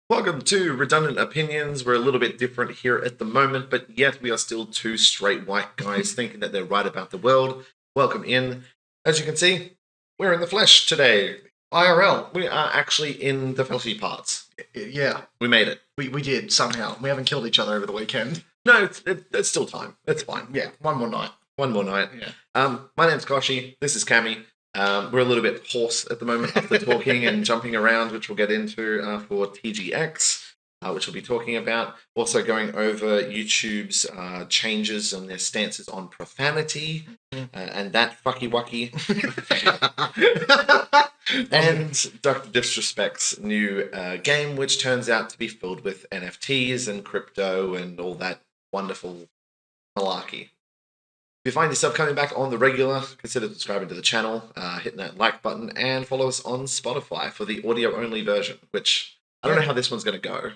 Welcome to Redundant Opinions. We're a little bit different here at the moment, but yet we are still two straight white guys thinking that they're right about the world. Welcome in. As you can see, we're in the flesh today. IRL. We are actually in the fleshy parts. Yeah, We made it. we did somehow. We haven't killed each other over the weekend. No, it's still time. It's fine. Yeah, one more night. One more night. Yeah. My name's Kochie. This is Cami. We're a little bit hoarse at the moment after talking and jumping around, which we'll get into for TGX, which we'll be talking about. Also going over YouTube's changes and their stances on profanity and that fucky wucky. And Dr. Disrespect's new game, which turns out to be filled with NFTs and crypto and all that wonderful malarkey. If you find yourself coming back on the regular, consider subscribing to the channel, hitting that like button, and follow us on Spotify for the audio-only version, which I don't know how this one's going to go.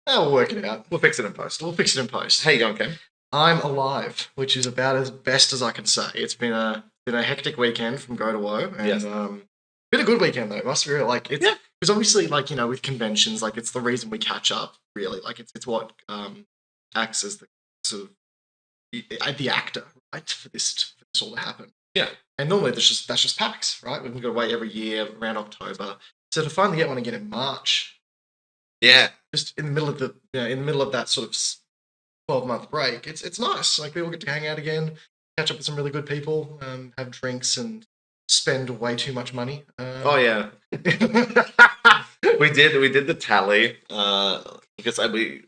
We'll work it out. We'll fix it in post. How you going, Cam? I'm alive, which is about as best as I can say. It's been a hectic weekend from go to woe, and Yes. been a good weekend though. Must be real. Because obviously, with conventions, it's the reason we catch up. Really, it's what acts as the sort of the actor, right, for this all to happen. Yeah. And normally that's just PAX, right? We've got to wait every year around October. So to finally get one again in March, Yeah. just in the middle of that sort of 12-month break, it's nice. We all get to hang out again, catch up with some really good people, have drinks, and spend way too much money. Oh yeah. We did the tally because we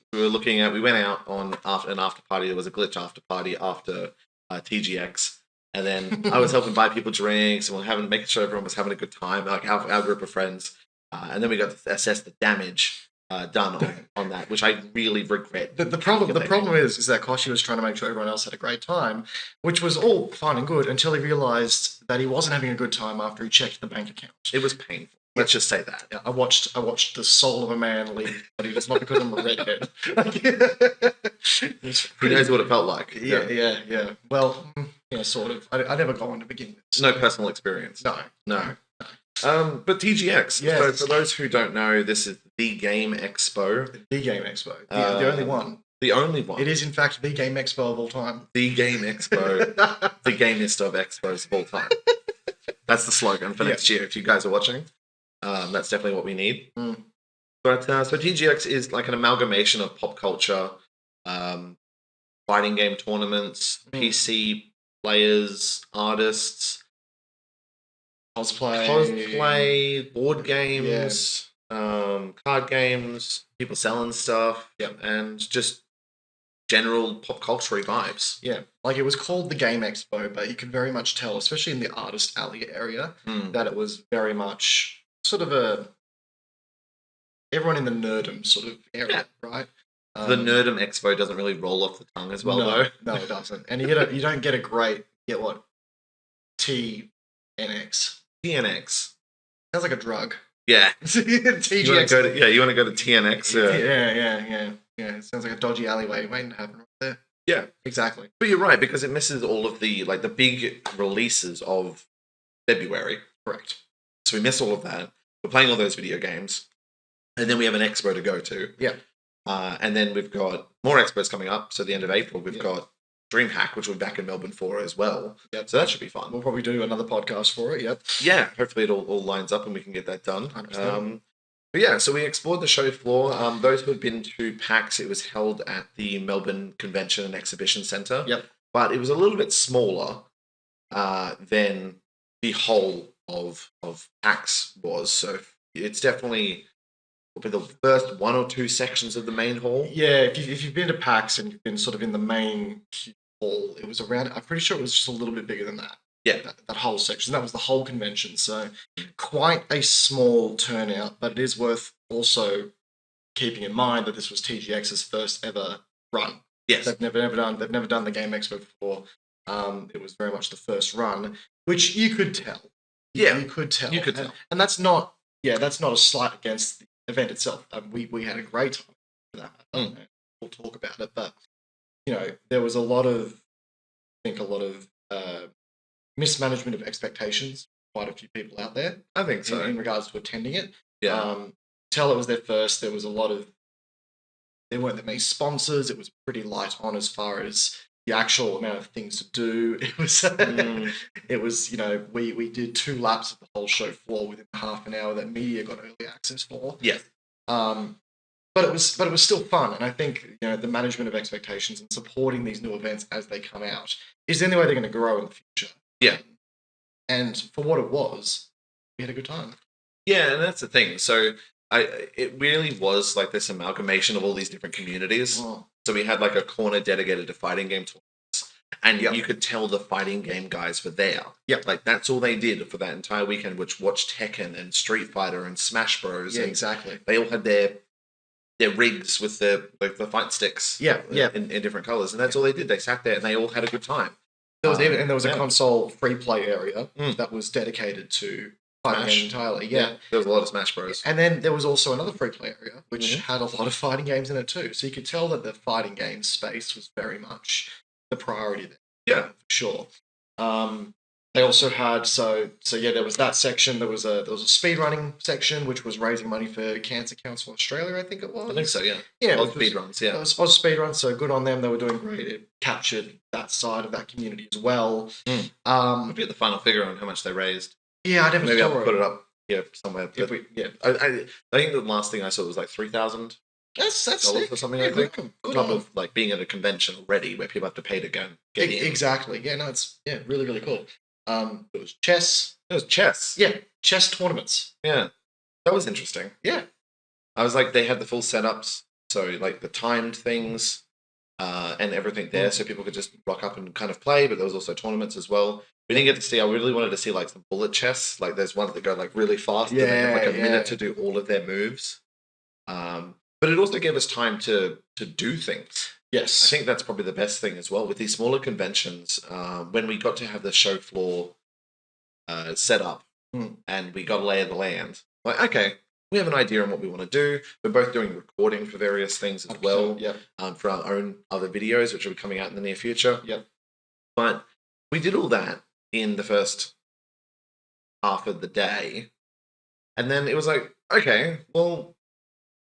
went out on an after party. There was a glitch after party after TGX, and then I was helping buy people drinks and making sure everyone was having a good time, like our group of friends, and then we got to assess the damage done on that, which I really regret. The problem is that Kochie was trying to make sure everyone else had a great time, which was all fine and good until he realised that he wasn't having a good time after he checked the bank account. It was painful. Let's just say that. Yeah, I watched the soul of a man leave, but it's not because I'm a redhead. Who knows what it felt like? Yeah. Well, sort of. I never got one to begin with. No personal experience. No. But TGX. Yes. So for those who don't know, this is the Game Expo. The Game Expo. The only one. The only one. It is, in fact, the Game Expo of all time. The Game Expo. The gamest of expos of all time. That's the slogan for next year. If you guys are watching, that's definitely what we need. But so TGX is like an amalgamation of pop culture, fighting game tournaments, PC players, artists, cosplay, board games, card games, people selling stuff, and just general pop culture vibes. Yeah, it was called the Game Expo, but you could very much tell, especially in the artist alley area, that it was very much sort of everyone in the nerdom sort of area, right? The Nerdum Expo doesn't really roll off the tongue as well, though. No, it doesn't. And you don't get a great TNX. TNX Sounds like a drug. Yeah. TGX. You want to go to TNX? Yeah. It sounds like a dodgy alleyway waiting to happen right there. Yeah, exactly. But you're right, because it misses all of the the big releases of February. Correct. So we miss all of that. We're playing all those video games, and then we have an expo to go to. Yeah. And then we've got more expos coming up. So the end of April, we've got DreamHack, which we'll be back in Melbourne for as well. Yep. So that should be fun. We'll probably do another podcast for it. Yep. Yeah. Hopefully it all lines up and we can get that done. 100%. But yeah, so we explored the show floor. Those who had been to PAX, it was held at the Melbourne Convention and Exhibition Centre. Yep. But it was a little bit smaller than the whole of PAX was. So it's definitely the first one or two sections of the main hall. Yeah, if you've been to PAX and you've been sort of in the main hall, it was around, I'm pretty sure it was just a little bit bigger than that. Yeah. That whole section. That was the whole convention. So quite a small turnout, but it is worth also keeping in mind that this was TGX's first ever run. Yes. They've never done the Game Expo before. It was very much the first run, which you could tell. Yeah. You could tell. And that's not a slight against the event itself. We had a great time for that. We'll talk about it, but there was a lot of mismanagement of expectations. Quite a few people out there. I think so. In regards to attending it. Yeah. tell it was their first. There was a lot of, there weren't that many sponsors. It was pretty light on as far as the actual amount of things to do. It was, it was, we did 2 laps of the whole show floor within half an hour that media got early access for. Yeah. But it was still fun, and I think the management of expectations and supporting these new events as they come out is the only way they're going to grow in the future. Yeah. And for what it was, we had a good time. Yeah, and that's the thing. So it really was like this amalgamation of all these different communities. Oh. So we had like a corner dedicated to fighting game tournaments, and you could tell the fighting game guys were there. Yep. Like that's all they did for that entire weekend, which watched Tekken and Street Fighter and Smash Bros. Yeah, and exactly. they all had their rigs with the fight sticks. Yeah, yeah. In different colors, and that's all they did. They sat there and they all had a good time. There was a console free play area Mm. that was dedicated to fighting Smash. games entirely. Yeah. There was a lot of Smash Bros. And then there was also another free play area which Mhm. had a lot of fighting games in it too. So you could tell that the fighting game space was very much the priority there. Yeah. For sure. They also had there was that section. There was a speedrunning section which was raising money for Cancer Council Australia, I think it was. I think so. Yeah. Yeah, Oz speedruns. Yeah. It was Oz speedrun, so good on them. They were doing great. It captured that side of that community as well. We'll get the final figure on how much they raised. Yeah, I never Maybe saw I'll it. put it up here somewhere. But Yeah, I think the last thing I saw was like $3,000 that's sick. or something. Yeah, I think good on top on. of like being at a convention already where people have to pay to go and get in. Exactly. Yeah, no, it's really really cool. It was chess. It was chess. Yeah, chess tournaments. Yeah, that was interesting. Yeah. I was like, they had the full setups, so like the timed things and everything there, so people could just rock up and kind of play. But there was also tournaments as well. We didn't get to see. I really wanted to see like some bullet chess. Like there's ones that go like really fast. and they have like a minute to do all of their moves. But it also gave us time to do things. Yes. I think that's probably the best thing as well with these smaller conventions. When we got to have the show floor set up and we got to lay of the land, like, okay, we have an idea on what we want to do. We're both doing recording for various things as well, for our own other videos, which will be coming out in the near future. Yep. But we did all that in the first half of the day. And then it was like, okay, well,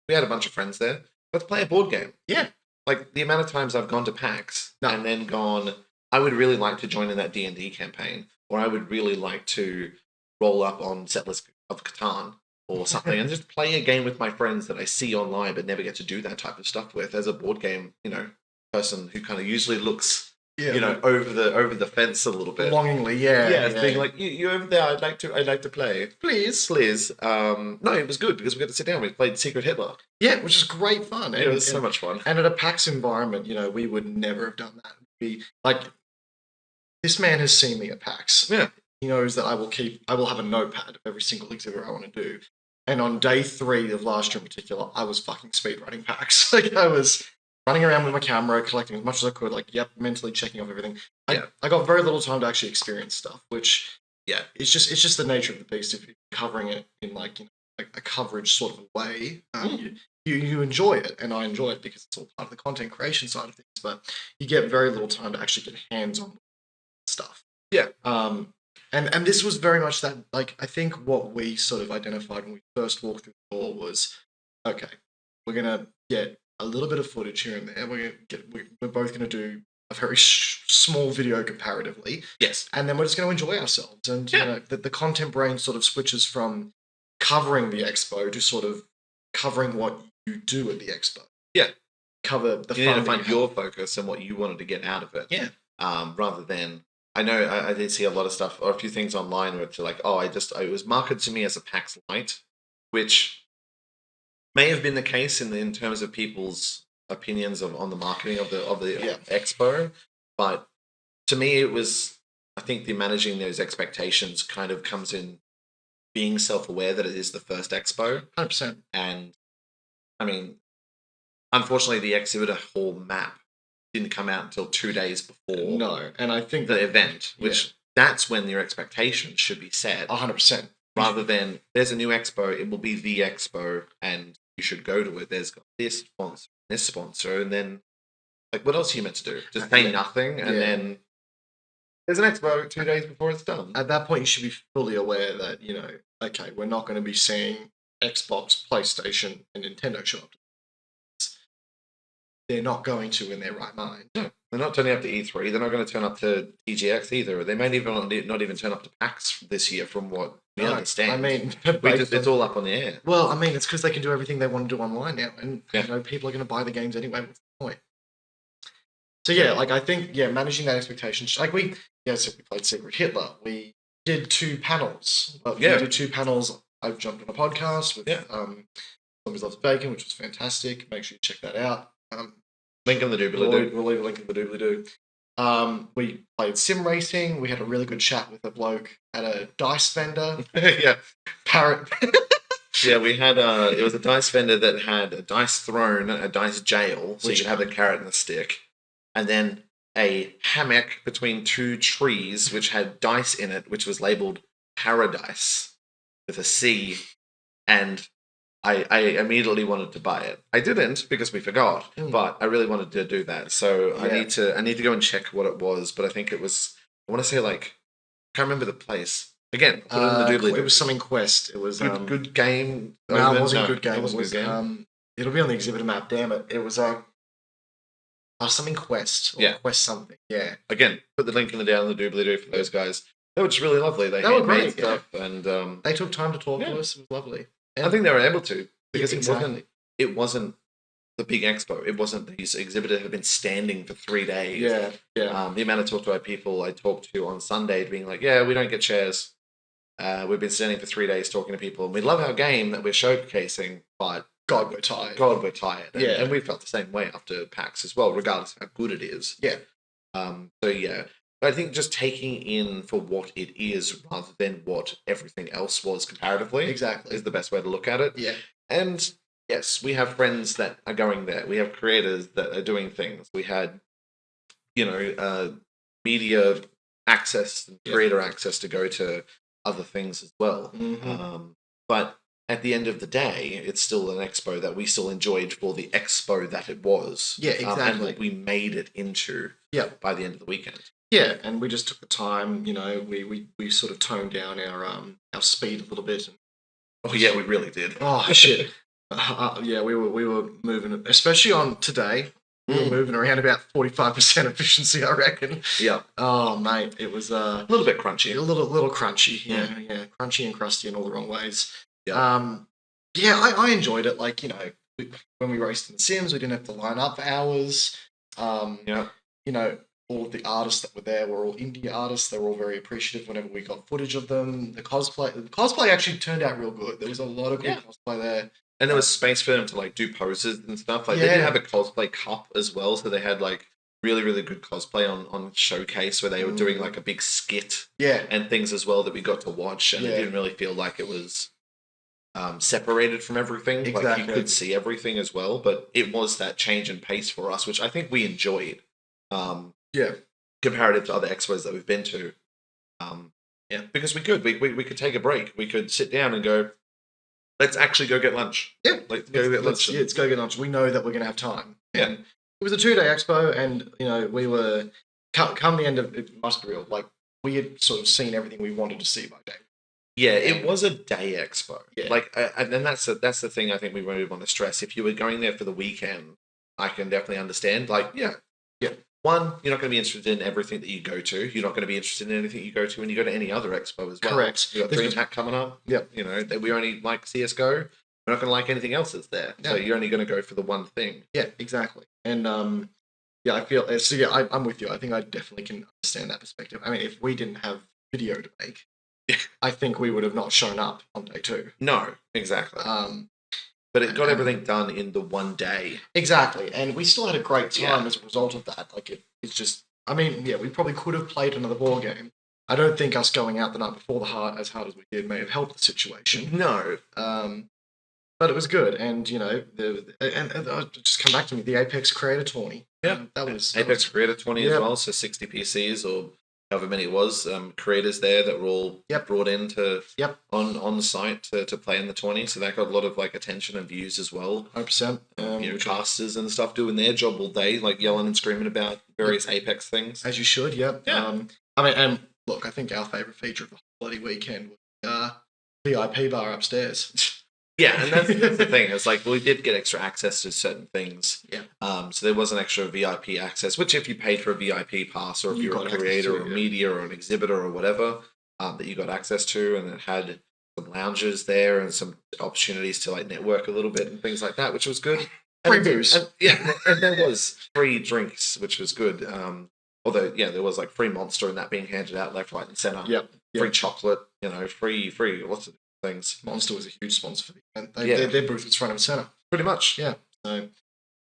we had a bunch of friends there. Let's play a board game. Yeah. Like the amount of times I've gone to PAX and then gone, I would really like to join in that D&D campaign, or I would really like to roll up on Settlers of Catan or something and just play a game with my friends that I see online but never get to do that type of stuff with as a board game, person who kind of usually looks, over the fence a little bit. Longingly, being like, you over there, I'd like to play. Please. No, it was good because we got to sit down. We played Secret Hitler. Yeah, which is great fun. It was so much fun. And at a PAX environment, we would never have done that. This man has seen me at PAX. Yeah. He knows that I will have a notepad of every single exhibit I want to do. And on day 3 of last year in particular, I was fucking speedrunning PAX. I was running around with my camera, collecting as much as I could, mentally checking off everything. I got very little time to actually experience stuff, which it's just the nature of the beast. If you're covering it in a coverage sort of a way, you enjoy it, and I enjoy it because it's all part of the content creation side of things. But you get very little time to actually get hands on stuff. Yeah. And this was very much that. I think what we sort of identified when we first walked through the door was, okay, we're gonna get a little bit of footage here and there. We're both going to do a very small video comparatively. Yes. And then we're just going to enjoy ourselves. And the content brain sort of switches from covering the expo to sort of covering what you do at the expo. Yeah. Cover the you fun. Need to find your focus and what you wanted to get out of it. Yeah. Rather than, I know I did see a lot of stuff or a few things online where it's like, it was marketed to me as a PAX Lite, which may have been the case in terms of people's opinions on the marketing of the expo, but to me it was, I think the managing those expectations kind of comes in being self-aware that it is the first expo. 100%. And I mean, unfortunately the exhibitor hall map didn't come out until 2 days before. No, and I think the event, which that's when your expectations should be set. 100%. Rather than there's a new expo, it will be the expo and you should go to it. There's got this sponsor, and then what else are you meant to do? Just say nothing, and then there's an expo 2 days before it's done. At that point, you should be fully aware that okay, we're not going to be seeing Xbox, PlayStation, and Nintendo show up. They're not going to in their right mind. No, they're not turning up to E3. They're not going to turn up to TGX either. They may even not even turn up to PAX this year, from what we understand. I mean, it's all up on the air. Well, I mean, it's because they can do everything they want to do online now, and Yeah. people are going to buy the games anyway. What's the point? So yeah, like I think managing that expectation. Like we played Secret Hitler. We did 2 panels. We did 2 panels. I've jumped on a podcast with Zombies Loves Bacon, which was fantastic. Make sure you check that out. Link in the doobly-doo. We'll leave a link in the doobly-doo. We played sim racing. We had a really good chat with a bloke at a dice vendor. Yeah. Parrot. Yeah, we had it was a dice vendor that had a dice throne, a dice jail, so you could have the carrot and the stick, and then a hammock between 2 trees which had dice in it, which was labeled Paradise with a C, and I immediately wanted to buy it. I didn't because we forgot, but I really wanted to do that. So I need to go and check what it was. But I think it was, I want to say, like, I can't remember the place. Again, put it in the doobly-doo. It was something Quest. It was good game. No, it wasn't good game. It wasn't good game. It'll be on the exhibitor map. Damn it! It was something Quest. Or Quest something. Yeah. Again, put the link in the down in the doobly-doo for those guys. They were just really lovely. They were great stuff, and they took time to talk to us. It was lovely. And I think they were able to, because it wasn't the big expo. It wasn't these exhibitors had been standing for 3 days. Yeah. The amount of people I talked to on Sunday being like, we don't get chairs. We've been standing for 3 days talking to people, and we love our game that we're showcasing, but God, we're tired. And we felt the same way after PAX as well, regardless of how good it is. Yeah. But I think just taking in for what it is rather than what everything else was comparatively is the best way to look at it. Yeah. And yes, we have friends that are going there. We have creators that are doing things. We had, media access and creator access to go to other things as well. Mm-hmm. But at the end of the day, it's still an expo that we still enjoyed for the expo that it was. Yeah, exactly. And we made it into by the end of the weekend. Yeah, and we just took the time, we sort of toned down our speed a little bit. We really did. Oh, shit. We were moving, especially on today, we were moving around about 45% efficiency, I reckon. Yeah. Oh, mate, it was a little bit crunchy. A little crunchy, yeah. Crunchy and crusty in all the wrong ways. Yeah. I enjoyed it. Like, when we raced in the Sims, we didn't have to line up for hours. All of the artists that were there were all indie artists. They were all very appreciative whenever we got footage of them. The cosplay actually turned out real good. There was a lot of good cosplay there. And there was space for them to, like, do poses and stuff. Like, they did have a cosplay cup as well, so they had, like, really, really good cosplay on Showcase where they were doing, like, a big skit and things as well that we got to watch, and it didn't really feel like it was separated from everything. Exactly. Like, you could see everything as well, but it was that change in pace for us, which I think we enjoyed. Comparative to other expos that we've been to. Because we could take a break. We could sit down and go, let's actually go get lunch. Yeah. Let's go get lunch. Let's go get lunch. We know that we're going to have time. Yeah. And it was a 2-day expo, and, we were, come the end of it, must be real, like, we had sort of seen everything we wanted to see by day. Yeah, it was a day expo. Yeah. Like, and that's the thing I think we really want to stress. If you were going there for the weekend, I can definitely understand. Like, one, you're not going to be interested in everything that you go to. You're not going to be interested in anything you go to when you go to any other expo as well. Correct. We've got DreamHack coming up. Yep. We only like CSGO. We're not going to like anything else that's there. Yeah. So you're only going to go for the one thing. Yeah, exactly. And, I feel, so I'm with you. I think I definitely can understand that perspective. I mean, if we didn't have video to make, I think we would have not shown up on day 2. No, exactly. But it got everything done in the one day. Exactly. And we still had a great time as a result of that. Like, it's just, I mean, we probably could have played another ball game. I don't think us going out the night before as hard as we did may have helped the situation. No. But it was good. And, and just come back to me, the Apex Creator Tourney. Yeah. That was Apex Creator 20 as well. So 60 PCs or however many it was, creators there that were all brought in to on site to play in the 20. So that got a lot of, like, attention and views as well. 100%. Casters and stuff doing their job all day, like yelling and screaming about various Apex things. As you should, yeah. I mean, and look, I think our favourite feature of the bloody weekend was VIP bar upstairs. Yeah, and that's the thing. It's like we did get extra access to certain things. Yeah. So there was an extra VIP access, which if you paid for a VIP pass, or if You you're got a access creator to, or a yeah. media or an exhibitor or whatever, that you got access to, and it had some lounges there and some opportunities to like network a little bit and things like that, which was good. Free booze. And there was free drinks, which was good. Although, yeah, there was like free Monster and that being handed out left, right, and center. Yep. Free chocolate, free lots of things. Monster was a huge sponsor for the event. Yeah. Their booth was front and center. Pretty much. Yeah. So,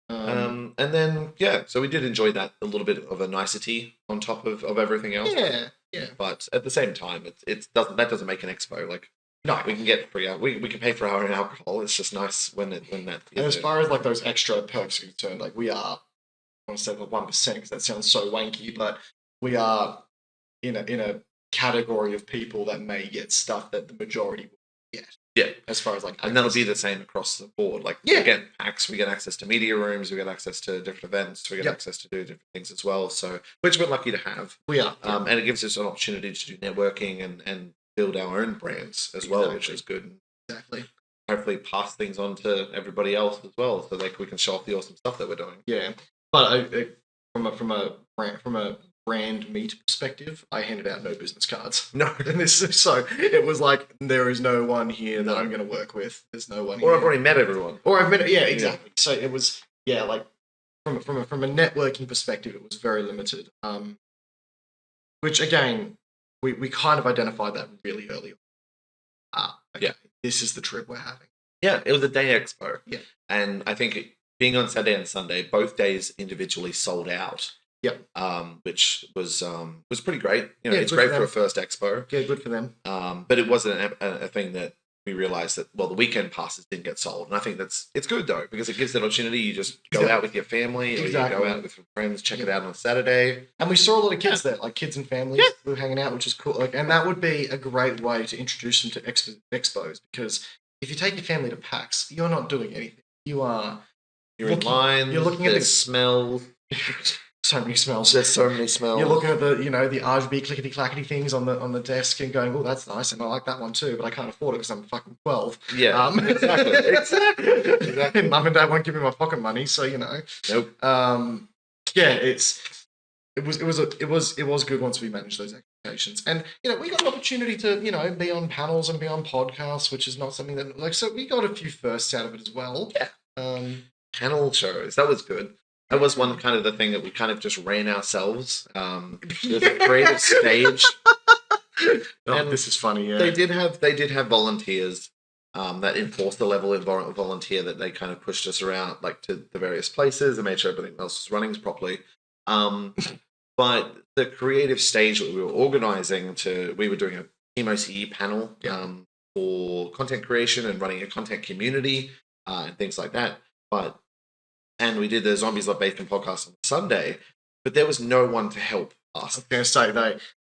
and then so we did enjoy that, a little bit of a nicety on top of everything else. yeah. But at the same time, that doesn't make an expo. Like, No. we can get free. We can pay for our own alcohol. It's just nice when that. And as far as like those extra perks are concerned, like we are, I want to say the 1% because that sounds so wanky, but we are in a category of people that may get stuff that the majority will get. Yeah. As far as like, and that'll be the same across the board. Like, Yeah. again, PAX, we get access to media rooms, we get access to different events, we get Yep. access to do different things as well. So, which we're lucky to have. we are. And it gives us an opportunity to do networking and build our own brands as well, which Exactly. is good. Exactly. Hopefully pass things on to everybody else as well, so we can show off the awesome stuff that we're doing. Yeah, but from a brand meet perspective, I handed out no business cards. No. So it was like there is no one here that I'm going to work with. There's no one. Or here. I've already met everyone. Or I've met. Yeah, exactly. So it was like from a networking perspective, it was very limited. Which again, we kind of identified that really early on. Okay, Yeah. This is the trip we're having. Yeah, it was a day expo. Yeah. And I think being on Saturday and Sunday, both days individually sold out. Yep. Which was pretty great. It's good great for for a them. first expo. Yeah, good for them. But it wasn't a thing that we realized that, well, the weekend passes didn't get sold. And I think it's good though, because it gives the opportunity. You just go out with your family or you go out with your friends, check it out on a Saturday. And we saw a lot of kids there, like kids and families who were hanging out, which is cool. Like, and that would be a great way to introduce them to expos, because if you take your family to PAX, you're not doing anything. You're in line. You're looking at the smell. So many smells. There's so many smells. You're looking at the RGB clickety clackety things on the desk and going, oh, that's nice, and I like that one too, but I can't afford it because I'm fucking 12. Yeah, exactly. Mum and Dad won't give me my pocket money, so Nope. Yeah, it was good once we managed those expectations, and we got an opportunity to be on panels and be on podcasts, which is not something that so we got a few firsts out of it as well. Yeah. Panel shows, that was good. That was one kind of the thing that we kind of just ran ourselves. There's a creative stage. This is funny. Yeah, they did have volunteers that enforced the level of volunteer that they kind of pushed us around, like to the various places and made sure everything else was running properly. But the creative stage that we were organizing we were doing a Team OCE panel for content creation and running a content community and things like that. And we did the Zombies Love Bacon podcast on Sunday, but there was no one to help us. I was going to say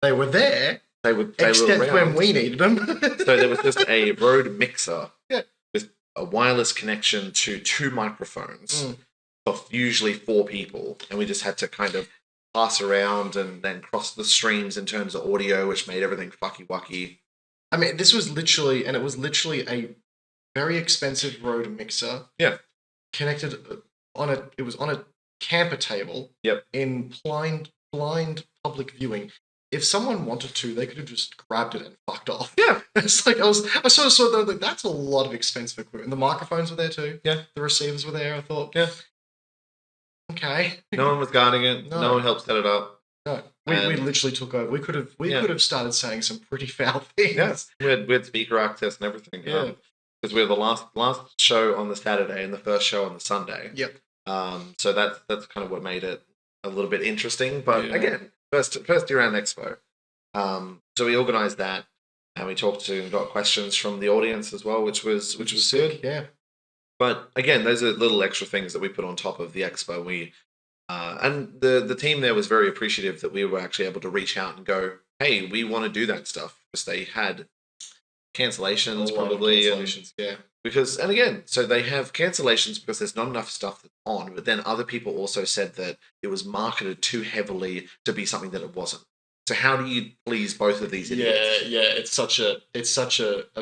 they were there. They were except when we needed them. So there was just a Rode mixer with a wireless connection to 2 microphones of usually 4 people, and we just had to kind of pass around and then cross the streams in terms of audio, which made everything fucky wucky. I mean, it was literally a very expensive Rode mixer. Yeah, connected it was on a camper table. Yep. In blind public viewing. If someone wanted to, they could have just grabbed it and fucked off. Yeah. It's like I sort of saw that, like, that's a lot of expensive equipment. The microphones were there too. Yeah. The receivers were there, I thought. Yeah. Okay. No one was guarding it. No one helped set it up. No. We literally took over. We could have started saying some pretty foul things. Yes. We had speaker access and everything. Yeah. Because we were the last show on the Saturday and the first show on the Sunday. Yep. So that's kind of what made it a little bit interesting. But again, first year round expo. So we organised that, and we talked to and got questions from the audience as well, which was good. Yeah. But again, those are little extra things that we put on top of the expo. We and the team there was very appreciative that we were actually able to reach out and go, hey, we want to do that stuff, because they had cancellations probably. Yeah. Because, and again, so they have cancellations because there's not enough stuff that's on, but then other people also said that it was marketed too heavily to be something that it wasn't. So how do you please both of these idiots? Yeah. It's such a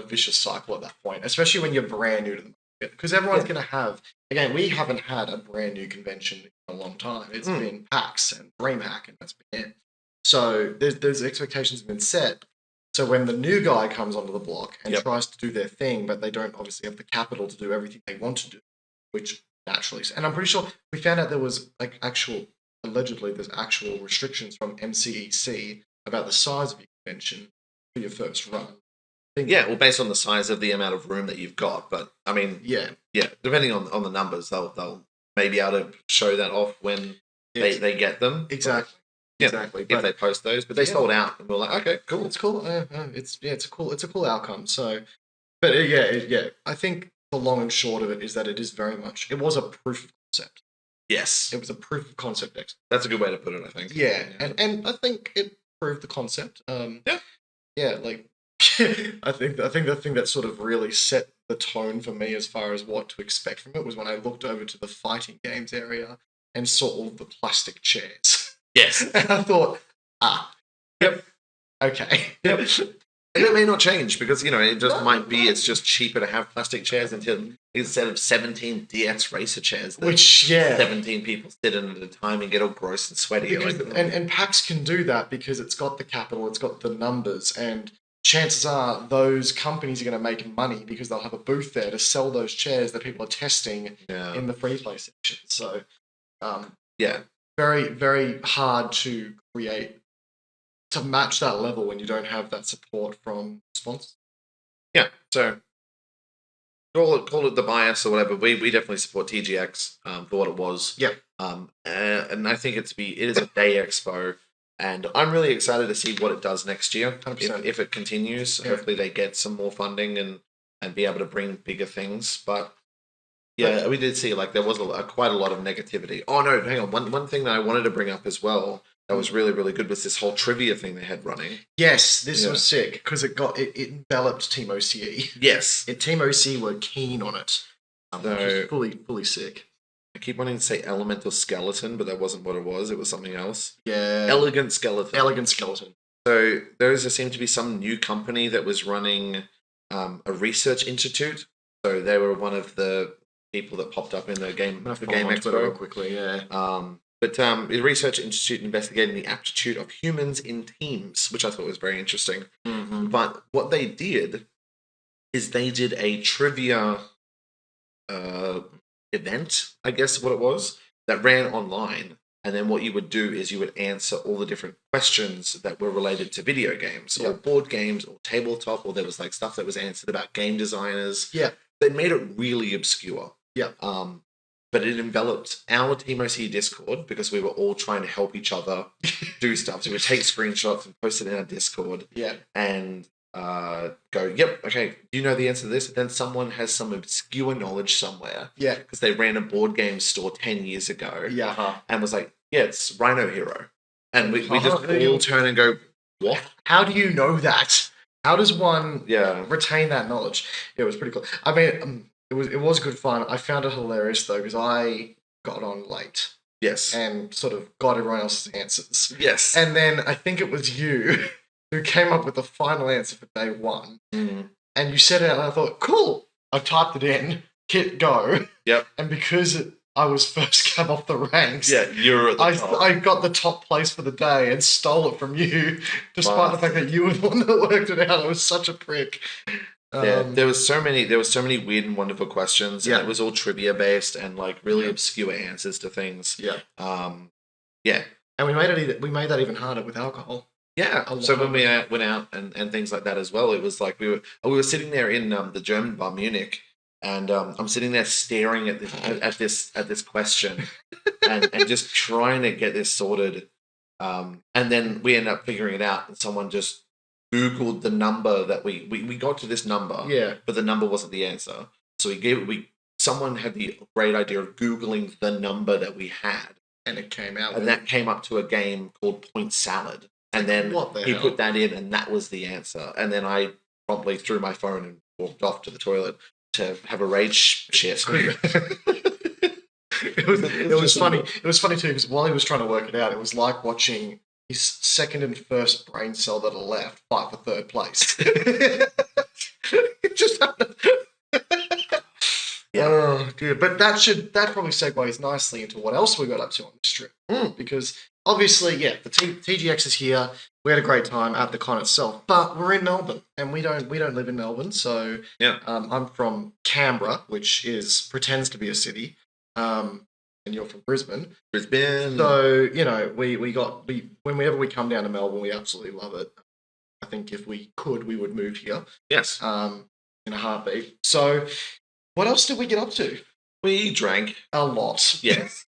vicious cycle at that point, especially when you're brand new to the market, because everyone's going to have. Again, we haven't had a brand new convention in a long time. It's been PAX and DreamHack, and that's been it. So there's expectations have been set. So when the new guy comes onto the block and tries to do their thing, but they don't obviously have the capital to do everything they want to do, which naturally, and I'm pretty sure we found out there was like allegedly there's actual restrictions from MCEC about the size of your convention for your first run. Yeah, well, based on the size of the amount of room that you've got, but I mean, yeah, depending on the numbers, they'll maybe able to show that off when they get them. Exactly. Yeah, exactly. If they post those, but they sold out, and we're like, okay, cool. It's cool. It's a cool outcome. So, but I think the long and short of it is that it was a proof of concept. Yes, it was a proof of concept. That's a good way to put it, I think. Yeah. And I think it proved the concept. Like I think the thing that sort of really set the tone for me as far as what to expect from it was when I looked over to the fighting games area and saw all the plastic chairs. Yes. And I thought, okay. Yep. And it may not change because, it just might be it's just cheaper to have plastic chairs instead of 17 DS racer chairs. Which, 17 people sit in at a time and get all gross and sweaty. And PAX can do that because it's got the capital, it's got the numbers, and chances are those companies are going to make money because they'll have a booth there to sell those chairs that people are testing in the free play section. So, very, very hard to match that level when you don't have that support from sponsors. Yeah, so call it the bias or whatever. We definitely support TGX for what it was. Yeah. And I think it is a day expo, and I'm really excited to see what it does next year. 100%. If it continues, hopefully they get some more funding and be able to bring bigger things. But yeah, we did see there was quite a lot of negativity. Oh no, hang on. One thing that I wanted to bring up as well that was really, really good was this whole trivia thing they had running. Yes, this was sick because it enveloped Team OCE. Yes, Team OCE were keen on it. Which was fully sick. I keep wanting to say elemental skeleton, but that wasn't what it was. It was something else. Yeah, elegant skeleton. Elegant skeleton. So there seemed to be some new company that was running a research institute. So they were one of the people that popped up in the Game Expo real quickly. Yeah. But the Research Institute investigating the aptitude of humans in teams, which I thought was very interesting. Mm-hmm. But what they did is they did a trivia event, I guess what it was, that ran online. And then what you would do is you would answer all the different questions that were related to video games or board games or tabletop, or there was stuff that was answered about game designers. Yeah. They made it really obscure. Yeah. But it enveloped our Team OC Discord because we were all trying to help each other do stuff. So we would take screenshots and post it in our Discord. Yeah. And go, yep, okay, do you know the answer to this? And then someone has some obscure knowledge somewhere. Yeah. Because they ran a board game store 10 years ago. Yeah. And was like, yeah, it's Rhino Hero. And we just all turn and go, what? How do you know that? How does one retain that knowledge? It was pretty cool. I mean, it was good fun. I found it hilarious though because I got on late. Yes. And sort of got everyone else's answers. Yes. And then I think it was you who came up with the final answer for day one. Mm. And you said it out and I thought, cool. I've typed it in, hit go. Yep. And because I was first cab off the ranks. Yeah, you're at the top. I got the top place for the day and stole it from you, despite the fact that you were the one that worked it out. I was such a prick. There was so many weird and wonderful questions. And it was all trivia based and really obscure answers to things. Yeah. Yeah. And we made that even harder with alcohol. Yeah. So when we went out and things like that as well, it was we were sitting there in the German bar Munich, and I'm sitting there staring at this question and just trying to get this sorted. And then we end up figuring it out, and someone just Googled the number that we got to this number. Yeah. But the number wasn't the answer. So someone had the great idea of Googling the number that we had. And it came out. And that came up to a game called Point Salad. And then he put that in, and that was the answer. And then I promptly threw my phone and walked off to the toilet to have a rage shit. It was funny. It was funny too because while he was trying to work it out, it was like watching his second and first brain cell that are left fight for third place. Just Yeah. Oh dear, but that probably segues nicely into what else we got up to on this trip. Because obviously, yeah, the TGX is here. We had a great time at the con itself, but we're in Melbourne, and we don't live in Melbourne. So Yeah. I'm from Canberra, which pretends to be a city, and you're from Brisbane. Brisbane. So whenever we come down to Melbourne, we absolutely love it. I think if we could, we would move here. Yes. In a heartbeat. So. What else did we get up to? We drank a lot. Yes.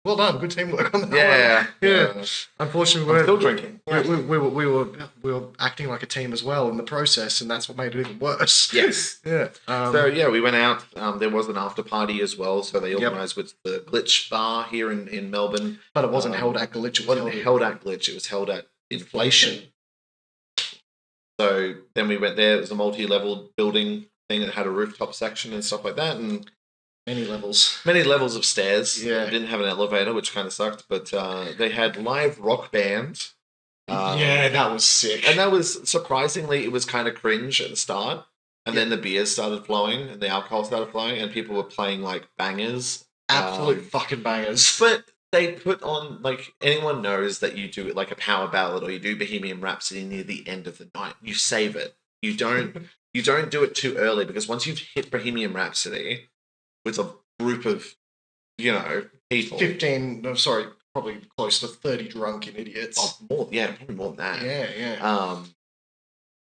Well done. Good teamwork on that one. Yeah. Unfortunately, we're still drinking. We were acting like a team as well in the process, and that's what made it even worse. Yes. Yeah. We went out. There was an after party as well, so they organised with the Glitch Bar here in Melbourne. But it wasn't held at Glitch. It wasn't held at Glitch. It was held at Inflation. So then we went there. It was a multi-level building thing that had a rooftop section and stuff like that, and many levels of stairs. It didn't have an elevator, which kind of sucked, but they had live rock band. That was sick, and that was surprisingly, it was kind of cringe at the start, and then the beers started flowing and the alcohol started flowing, and people were playing like bangers, absolute fucking bangers. But they put on, like, anyone knows that you do it like a power ballad or you do Bohemian Rhapsody near the end of the night. You save it. You don't. You don't do it too early, because once you've hit Bohemian Rhapsody with a group of, people. Probably close to 30 drunken idiots. Oh, probably more than that. Yeah.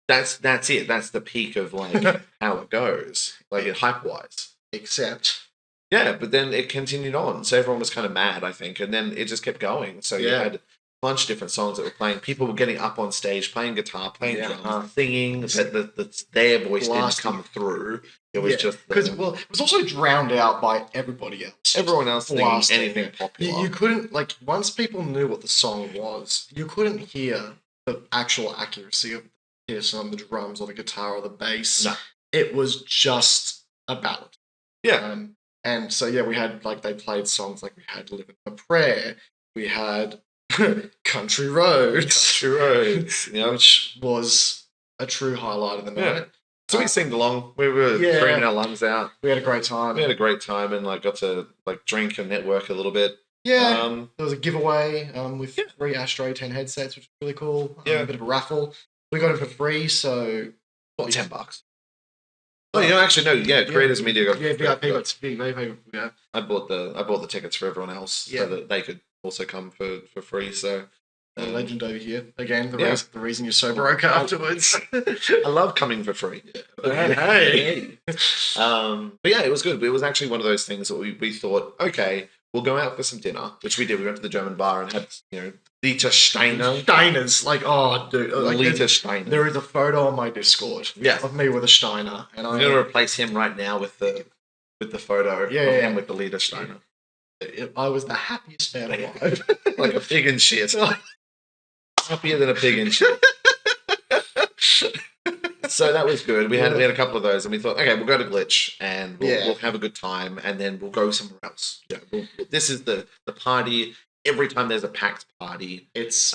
That's it. That's the peak of, like, how it goes, like, hype-wise. Except. Yeah, but then it continued on. So everyone was kind of mad, I think, and then it just kept going. So you had bunch of different songs that were playing. People were getting up on stage, playing guitar, playing drums, singing, but their voice didn't come through. It was just because it was also drowned out by everybody else. Everyone else singing anything popular. You couldn't, like, once people knew what the song was, you couldn't hear the actual accuracy of on the drums or the guitar or the bass. No. It was just a ballad. Yeah. And so we had, like, they played songs like we had "Living a Prayer," we had Country Roads, which was a true highlight of the night. So we sing along. We were screaming our lungs out. We had a great time. And like got to like drink and network a little bit. Yeah. There was a giveaway with 3 Astro 10 headsets, which was really cool. A bit of a raffle. We got it for free, so $10. Oh, actually no. Yeah, Creators Media got VIP. Yeah. I bought the tickets for everyone else so that they could also come for free. So legend over here again. The reason you're so broke afterwards. I love coming for free. Hey. But it was good. It was actually one of those things that we thought, okay, we'll go out for some dinner, which we did. We went to the German bar and had Liter Steiner. Steiners, like, oh dude, like, Liter Steiner. There is a photo on my Discord of me with a Steiner, and I'm gonna replace him right now with the photo of him with the Liter Steiner. I was the happiest man alive, like a pig in shit. Happier than a pig in shit. So that was good. We had a couple of those, and we thought, okay, we'll go to Glitch, and we'll have a good time, and then we'll go somewhere else. This is the party. Every time there's a packed party, it's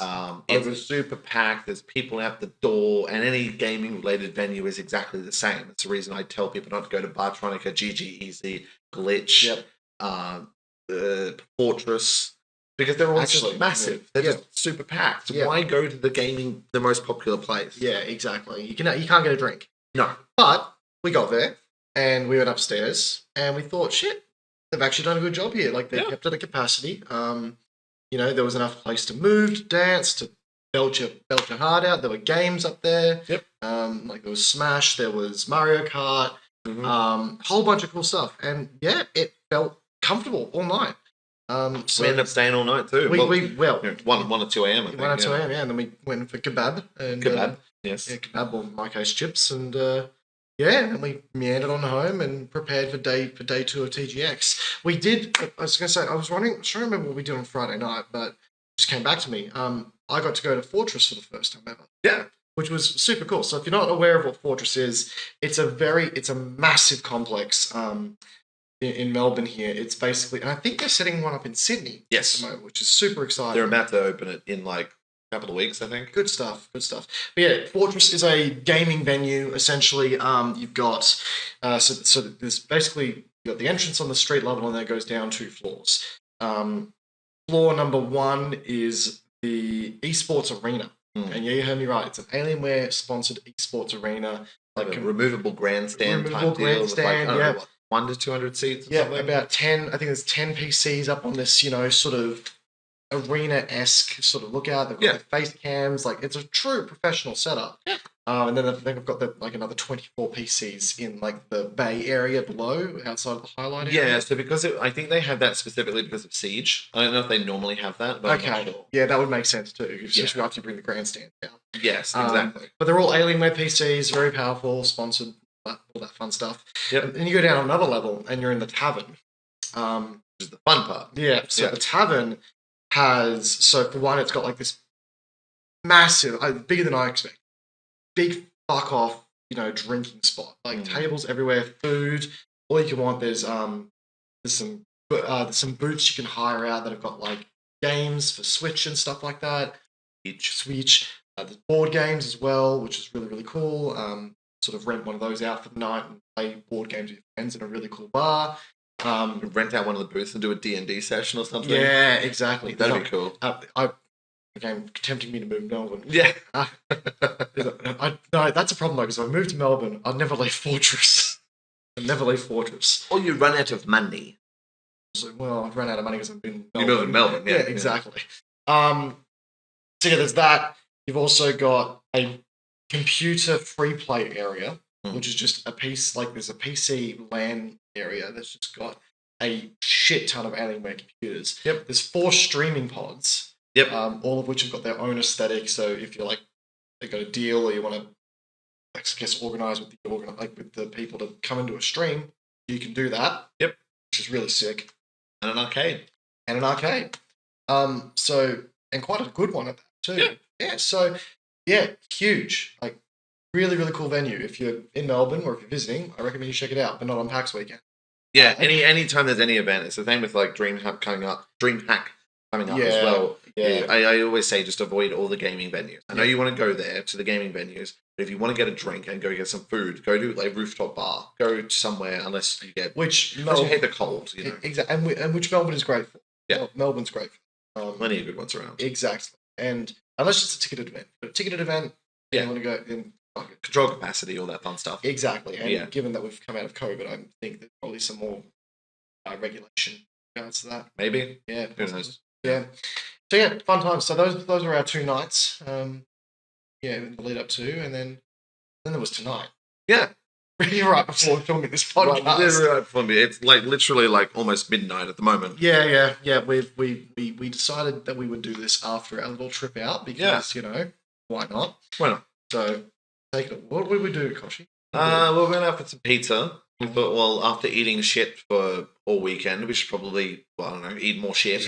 super packed. There's people at the door, and any gaming related venue is exactly the same. It's the reason I tell people not to go to Bartronica, GG Easy, Glitch, Fortress, because they're all just massive. They're just super packed. So why go to the most popular place? Yeah, exactly. You can't get a drink. No. But we got there and we went upstairs and we thought, shit, they've actually done a good job here. Like, they kept it at capacity. There was enough place to move, to dance, to belt your heart out. There were games up there. Yep. Like, there was Smash, there was Mario Kart, whole bunch of cool stuff. And it felt comfortable all night. So we ended up staying all night too. 1 or 2 a.m. I think. 1 or 2 a.m. And then we went for kebab. Yes. Yeah, kebab, or in my case, chips, and and we meandered on home and prepared for day 2 of TGX. We did. I was going to say, I was trying to remember what we did on Friday night, but it just came back to me. I got to go to Fortress for the first time ever. Yeah. Which was super cool. So if you're not aware of what Fortress is, it's a massive complex. in Melbourne here. It's basically, and I think they're setting one up in Sydney. Yes. At the moment, which is super exciting. They're about to open it in like a couple of weeks, I think. Good stuff. Good stuff. But yeah, Fortress is a gaming venue. Essentially, you've got so there's basically you got the entrance on the street level, and then it goes down 2 floors. Floor number 1 is the esports arena, and yeah, you heard me right. It's an Alienware sponsored esports arena, Like a removable grandstand removable type deal. With like, I don't know, yeah. what, 1 to 200 seats or Yeah, something? about 10. I think there's 10 PCs up on this, sort of arena-esque sort of lookout. They've got their face cams. Like, it's a true professional setup. Yeah. And then they've got another 24 PCs in like the bay area below, outside of the highlight area. Yeah, so because I think they have that specifically because of Siege. I don't know if they normally have that, but I'm not sure. Yeah, that would make sense too, especially after you bring the grandstand down. Yes, exactly. But they're all Alienware PCs, very powerful, sponsored, all that fun stuff. Yep. And then you go down another level, and you're in the tavern. Which is the fun part. Yeah, so the tavern has, so for one, it's got like this massive, bigger than I expect, big fuck off, drinking spot. Like tables everywhere, food, all you can want. There's some booths you can hire out that have got like games for Switch and stuff like that. Switch. There's board games as well, which is really, really cool. Sort of rent one of those out for the night and play board games with your friends in a really cool bar. Rent out one of the booths and do a D&D session or something. Yeah, exactly. That'd be cool. Again, tempting me to move to Melbourne. Yeah. No, that's a problem though, because if I move to Melbourne, I'll never leave Fortress. Or you run out of money. So, well, I've run out of money because I've been You moved to Melbourne, yeah. exactly. So yeah, there's that. You've also got a computer free play area, which is just a piece, like there's a PC LAN area that's just got a shit ton of Alienware computers. Yep. There's 4 streaming pods. Yep. All of which have got their own aesthetic. So if you're like, they got a deal or you want to, I guess, organize with the people to come into a stream, you can do that. Yep. Which is really sick. And an arcade. So, and quite a good one at that too. Yeah. Yeah. So, yeah, huge. Like, really, really cool venue. If you're in Melbourne or if you're visiting, I recommend you check it out, but not on PAX weekend. Yeah. Any time there's any event, it's the same with like DreamHack coming up as well. Yeah. I always say just avoid all the gaming venues. I know you want to go there to the gaming venues, but if you want to get a drink and go get some food, go to a rooftop bar. Go somewhere unless you hate the cold. Exactly, and which Melbourne is great for. Yeah, Melbourne's great for. Plenty of good ones around. Exactly, and unless it's a ticketed event, you want to go in. Control capacity, all that fun stuff. Exactly, and given that we've come out of COVID, I think there's probably some more regulation in regards to that. Maybe. Yeah. Who knows? Yeah. So yeah, fun times. So those were our 2 nights. In the lead up to, and then there was tonight. Yeah. Right before filming this podcast. Right before me. It's like literally like almost midnight at the moment. Yeah. We decided that we would do this after our little trip out because why not? Why not? So what would we do, Kochie? We went out for some pizza. We thought, well, after eating shit for all weekend, we should probably, eat more shit.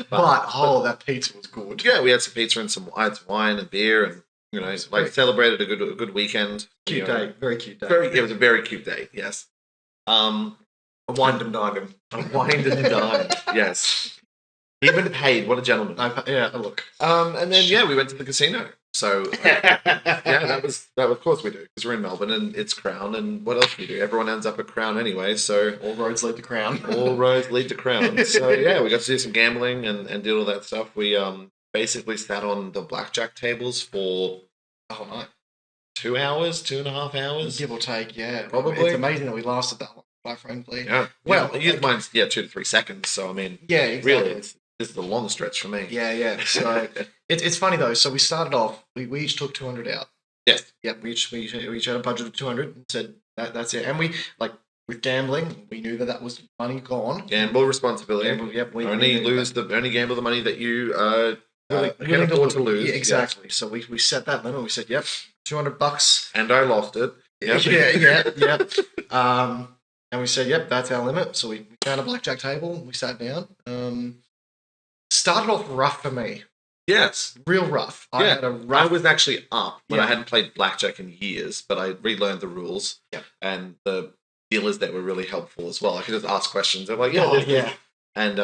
but that pizza was good. Yeah, we had some pizza and I had some wine and beer, and celebrated a good weekend. Cute day, very cute day. It was a very cute day. Yes. A wined and dined him. Yes. Even paid. What a gentleman. Look. And then we went to the casino. So that was of course we do because we're in Melbourne and it's Crown, and what else do we do? Everyone ends up at Crown anyway, so all roads lead to Crown. All roads lead to Crown. So we got to do some gambling and did all that stuff. We basically sat on the blackjack tables for the whole night, 2 hours, 2.5 hours, give or take. Yeah, probably. It's amazing that we lasted that long, quite frankly. Yeah. Well, mine's 2 to 3 seconds. So I mean, exactly. Really, this is a long stretch for me. Yeah. So it's funny though. So we started off. We each took 200 out. Yes. Yep. We each had a budget of 200 and said that's it. And we with gambling, we knew that was money gone. Gamble responsibly. Only gamble the money that you can afford to lose. Yeah, exactly. Yes. So we set that limit. We said, yep, $200. And I lost it. Yep. Yeah. And we said, yep, that's our limit. So we found a blackjack table. We sat down. Started off rough for me. Yes. Real rough. I was actually up, but I hadn't played blackjack in years, but I relearned the rules. Yeah. And the dealers that were really helpful as well. I could just ask questions. They're like, yeah, Oh, this- yeah. and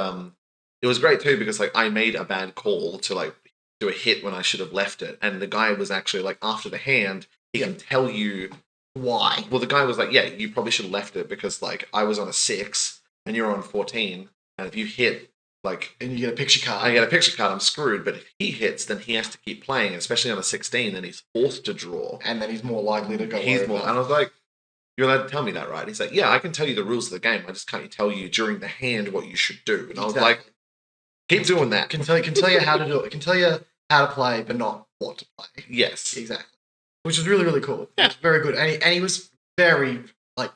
it was great too because like I made a bad call to like do a hit when I should have left it, and the guy was actually like after the hand, he can tell you Why? well, the guy was like, yeah, you probably should have left it because like I was on a 6 and you're on 14, and if you hit like And you get a picture card. I get a picture card, I'm screwed. But if he hits, then he has to keep playing, especially on a 16, then he's forced to draw. And then he's more likely to go He's over. more, and I was like, you're allowed to tell me that, right? He's like, yeah, I can tell you the rules of the game. I just can't tell you during the hand what you should do. And I was like, keep doing that. Can tell you how to do it. Can tell you how to play, but not what to play. Yes. Exactly. Which was really, really cool. Yeah. It was very good. And he was very, like,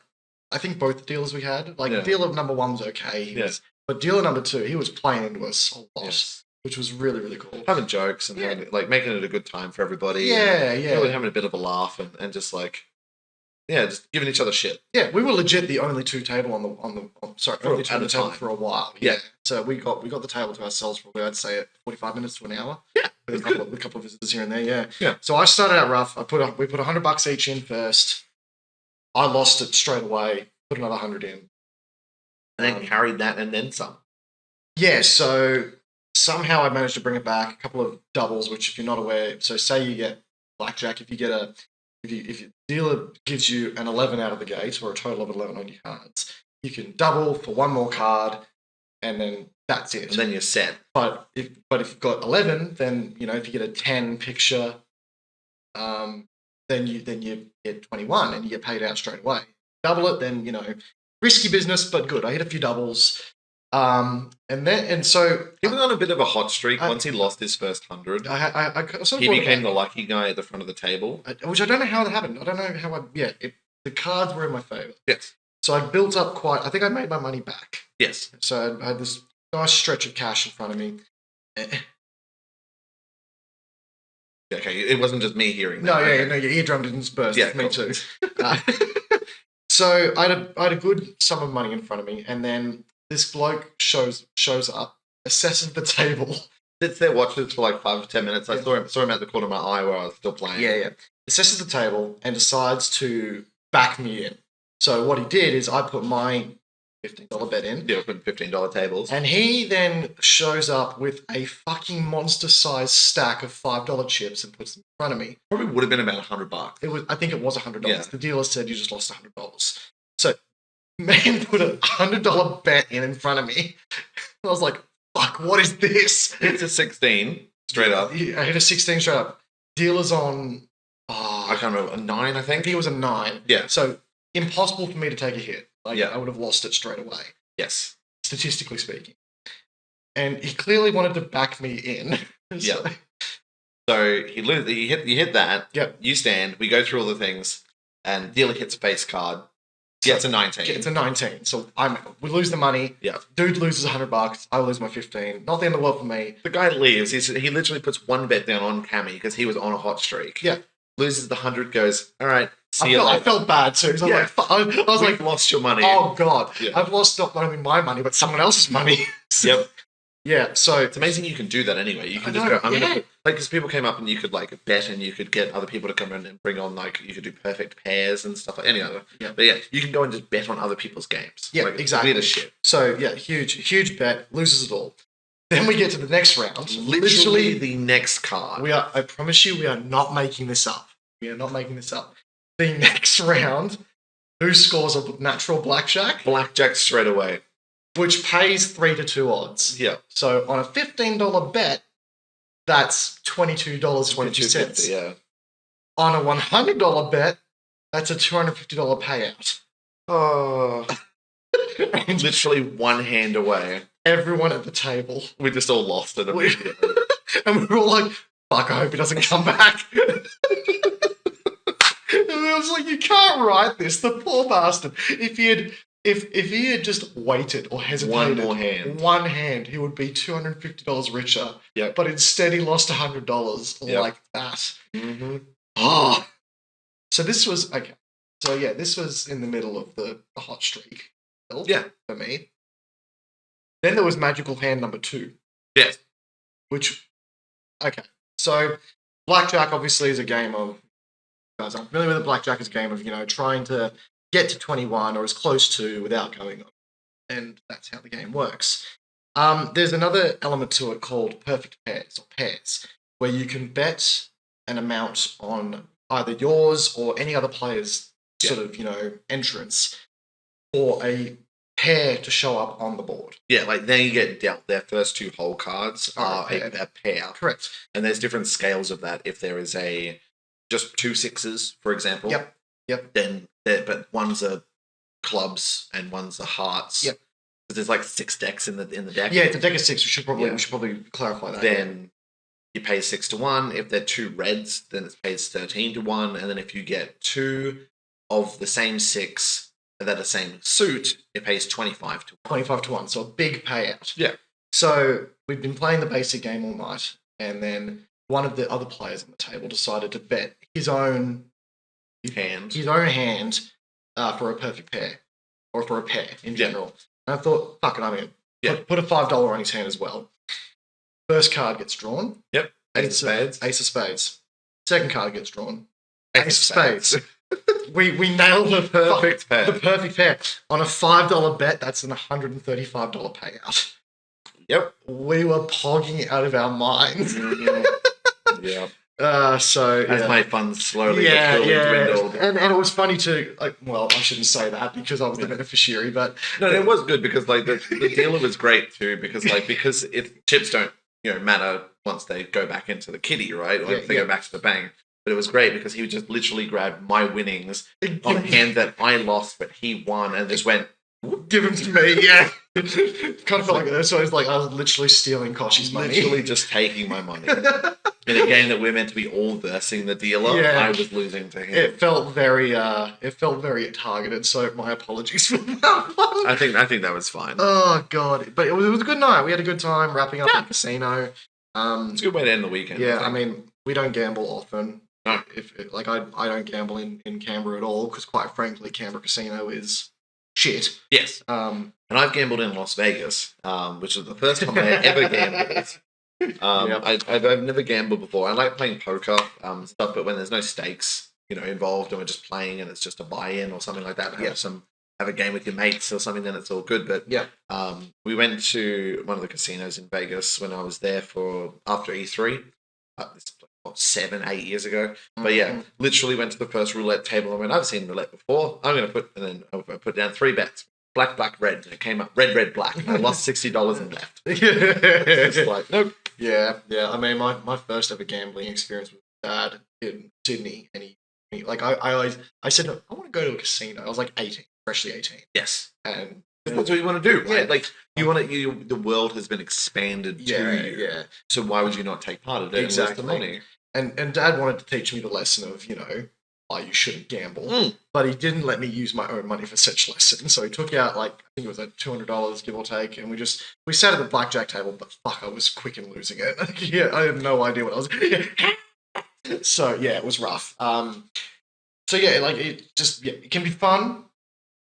I think both the dealers we had, like, Yeah. dealer number 1 was okay. He was, but dealer number 2, he was playing into us a lot, Yes. which was really, really cool. Having jokes and having, like making it a good time for everybody. Yeah, and yeah. Really having a bit of a laugh and just like, yeah, just giving each other shit. Yeah, we were legit the only 2 table only 2 at on a the table time. for a while. Yeah. So we got the table to ourselves for, I'd say, 45 minutes to an hour. Yeah. With a couple of visitors here and there, yeah. Yeah. So I started out rough. We put $100 each in first. I lost it straight away. Put another 100 in. And then carried that and then some. Yeah. So somehow I managed to bring it back. A couple of doubles, which if you're not aware, so say you get blackjack. If your dealer gives you an 11 out of the gate or a total of 11 on your cards, you can double for one more card, and then that's it. And then you're set. But if you've got 11, then if you get a 10 picture, then you get 21 and you get paid out straight away. Double it, then risky business, but good. I hit a few doubles, and so He was on a bit of a hot streak once he lost his first 100. I sort of He brought it became back. the lucky guy at the front of the table. Which I don't know how that happened. I don't know how the cards were in my favor. Yes. So I built up I think I made my money back. Yes. So I had this nice stretch of cash in front of me. Okay, it wasn't just me hearing that. No, yeah, Okay. no, your eardrum didn't burst. Yeah, Me cool. too. So I had a good sum of money in front of me, and then this bloke shows up, assesses the table. Sits there, watches for like 5 or 10 minutes. I Yeah. saw him at the corner of my eye where I was still playing. Yeah. Assesses the table and decides to back me in. So what he did is I put my $15 bet in. Yeah, put $15 tables. And he then shows up with a fucking monster-sized stack of $5 chips and puts them in front of me. Probably would have been about $100. I think it was $100. Yeah. The dealer said you just lost $100. So, man put a $100 bet in front of me. I was like, fuck, what is this? Hits a 16 straight up. I hit a 16 straight up. Dealer's on, I can't remember, a 9, I I think. think it was a 9. Yeah. So, impossible for me to take a hit. Like, Yeah. I would have lost it straight away, Yes. statistically speaking. And he clearly wanted to back me in. Yeah. So you hit that. Yep. You stand. We go through all the things, and dealer hits a face card. Yeah, it's a 19. It's a 19. So we lose the money. Yeah. Dude loses $100. I lose my 15. Not the end of the world for me. The guy leaves. He literally puts one bet down on Cami because he was on a hot streak. Yeah. Loses the 100. Goes, all right. See I you later. felt bad too. So Yeah. I was like, lost your money. oh god, Yeah. I've lost not only my money but someone else's money. Yep. Yeah. So It's amazing you can do that anyway. You can I just know, go. I'm yeah. gonna put, because people came up and you could like bet and you could get other people to come in and bring on like you could do perfect pairs and stuff like any other. Yeah. But yeah, you can go and just bet on other people's games. Yeah, like, exactly. Weird as shit. So yeah, huge bet, loses it all. Then we get to the next round. Literally the next card. I promise you, we are not making this up. We are not making this up. The next round, who scores a natural blackjack, Blackjack straight away. which pays 3 to 2 odds. Yeah. So on a $15 bet, that's $22.50. Yeah. On a $100 bet, that's a $250 payout. Oh. And Literally one hand away. everyone at the table. We just all lost it immediately. And we were all like, fuck, I hope he doesn't come back. And I was like, you can't write this. The poor bastard. If he had just waited or hesitated One more hand. he would be $250 richer. Yep. But instead he lost $100 Yep. like that. Mm-hmm. Oh. So this was okay. So yeah, this was in the middle of the hot streak. Yeah. For me. Then there was magical hand number 2. Yes. Which, okay. So blackjack obviously is a game of, guys, I'm familiar with it. Blackjack is a game of, trying to get to 21 or as close to without going on. And that's how the game works. There's another element to it called perfect pairs or pairs, where you can bet an amount on either yours or any other player's sort of, entrance for a pair to show up on the board. Yeah, like then you get dealt their first 2 hole cards are a pair. Correct. And there's different scales of that. If there is just 2 sixes, for example. Yep. Then but one's a clubs and one's a hearts. Yep. Because there's like 6 decks in the deck. Yeah, it's a deck of 6. We should probably clarify that. Then you pay 6 to 1. If they're 2 reds, then it pays 13 to 1. And then if you get 2 of the same 6 that are the same suit, it pays 25 to 1. 25 to 1. So a big payout. Yeah. So we've been playing the basic game all night, and then one of the other players on the table decided to bet his own hand for a perfect pair, or for a pair in general. And I thought, fuck it, I'm in. Put a $5 on his hand as well. First card gets drawn. Yep. Ace of spades. Second card gets drawn. Ace of spades. we nailed the perfect pair. The perfect pair. On a $5 bet, that's an $135 payout. Yep. We were pogging out of our minds. Yeah. As my funds slowly dwindled. And it was funny too. I shouldn't say that because I was the beneficiary, but no, it was good because like the dealer was great too because if chips don't matter once they go back into the kitty, right? Or if they go back to the bank. But it was great because he would just literally grab my winnings on a hand that I lost, but he won, and just went, give him to me. Yeah. Kind of felt like that. So it was like I was literally stealing Kochie's money. Literally just taking my money. In a game that we're meant to be all versing the dealer, I was losing to him. It felt very targeted, so my apologies for that one. I think that was fine. Oh god. But it was a good night. We had a good time wrapping up at the casino. It's a good way to end the weekend. Yeah, I mean, we don't gamble often. No. I don't gamble in Canberra at all because, quite frankly, Canberra Casino is shit. Yes. And I've gambled in Las Vegas, which is the first time I ever gambled. I've never gambled before. I like playing poker stuff, but when there's no stakes, involved, and we're just playing, and it's just a buy-in or something like that. Have a game with your mates or something, then it's all good. But we went to one of the casinos in Vegas when I was there after E3. 7-8 years ago. But literally went to the first roulette table and went, I've seen roulette before. I'm going to put down 3 bets. Black, black, red. And it came up red, red, black. And I lost $60 and left. It's like, nope. Yeah. I mean, my first ever gambling experience with Dad in Sydney. And I said, I want to go to a casino. I was like 18, freshly 18. Yes. And that's what you want to do, right? Yeah. Like the world has been expanded to you. Yeah. So why would you not take part of it? Exactly. And lose the money? And Dad wanted to teach me the lesson of, why you shouldn't gamble. But he didn't let me use my own money for such lessons. So he took out I think it was like $200, give or take, and we sat at the blackjack table, but fuck, I was quick in losing it. I had no idea what I was So it was rough. It can be fun,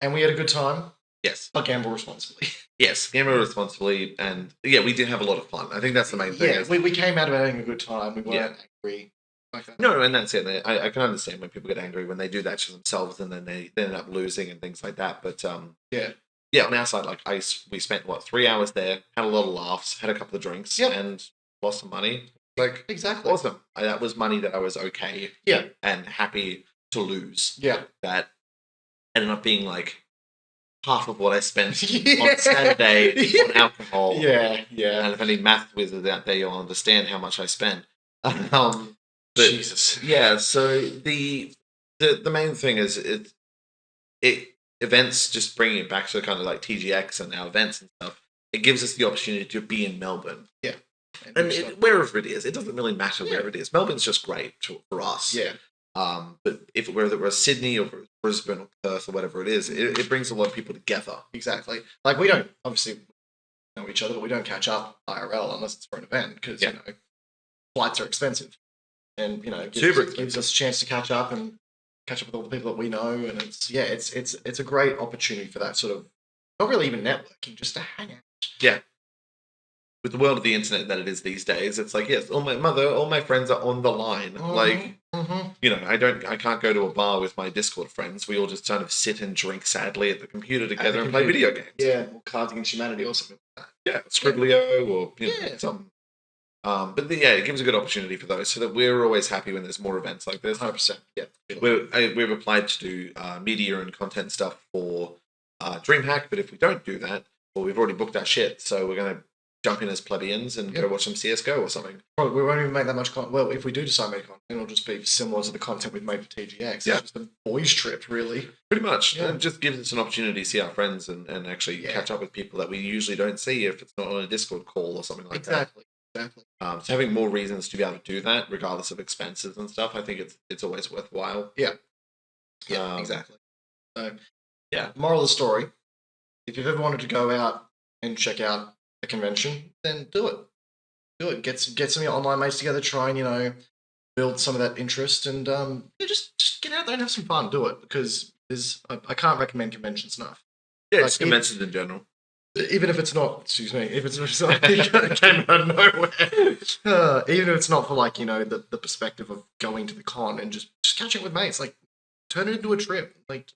and we had a good time. Yes. But gamble responsibly. Yes, gamble responsibly, and we did have a lot of fun. I think that's the main thing. Yeah, we came out of it having a good time. We weren't angry. Like that. No, and that's it. I can understand when people get angry when they do that to themselves and then they end up losing and things like that. But on our side, we spent 3 hours there, had a lot of laughs, had a couple of drinks, and lost some money. Exactly awesome. That was money that I was okay, and happy to lose. Yeah, that ended up being half of what I spent on Saturday on alcohol. Yeah. And if any math wizards out there, you'll understand how much I spent. Jesus. Yeah, so the main thing is events, just bringing it back to kind of like TGX and our events and stuff, it gives us the opportunity to be in Melbourne. Yeah. And wherever it is, it doesn't really matter where it is. Melbourne's just great for us. Yeah. But whether it was Sydney or Brisbane or Perth or whatever it is, it brings a lot of people together. Exactly. We don't obviously know each other, but we don't catch up IRL unless it's for an event because flights are expensive. And gives us a chance to catch up with all the people that we know, and it's a great opportunity for that sort of not really even networking, just to hang out. Yeah, with the world of the internet that it is these days, it's like, yes, all my friends are on the line. Like, I can't go to a bar with my Discord friends. We all just kind of sit and drink sadly at the computer together and play video games. Yeah, or Cards Against Humanity or something like that. Yeah, Scribblio or some. But it gives a good opportunity for those, so that we're always happy when there's more events like this. 100%. Yeah, we've applied to do media and content stuff for DreamHack, but if we don't do that, well, we've already booked our shit, so we're going to jump in as plebeians and go watch some CS:GO or something. Probably we won't even make that much content. Well, if we do decide to make content, it'll just be similar to the content we've made for TGX. Yeah. It's just a boys' trip, really. Pretty much. Yeah. It just gives us an opportunity to see our friends and actually catch up with people that we usually don't see if it's not on a Discord call or something like that. Exactly. So having more reasons to be able to do that, regardless of expenses and stuff, I think it's always worthwhile. Yeah. Yeah, exactly. So, yeah. Moral of the story: if you've ever wanted to go out and check out a convention, then do it. Do it. Get some of your online mates together. Try and build some of that interest, and just get out there and have some fun. Do it, because I can't recommend conventions enough. Yeah, it's conventions in general. Even if it's not, if it's not, it came out of nowhere. Even if it's not for the perspective of going to the con and just catching up with mates, like turn it into a trip, get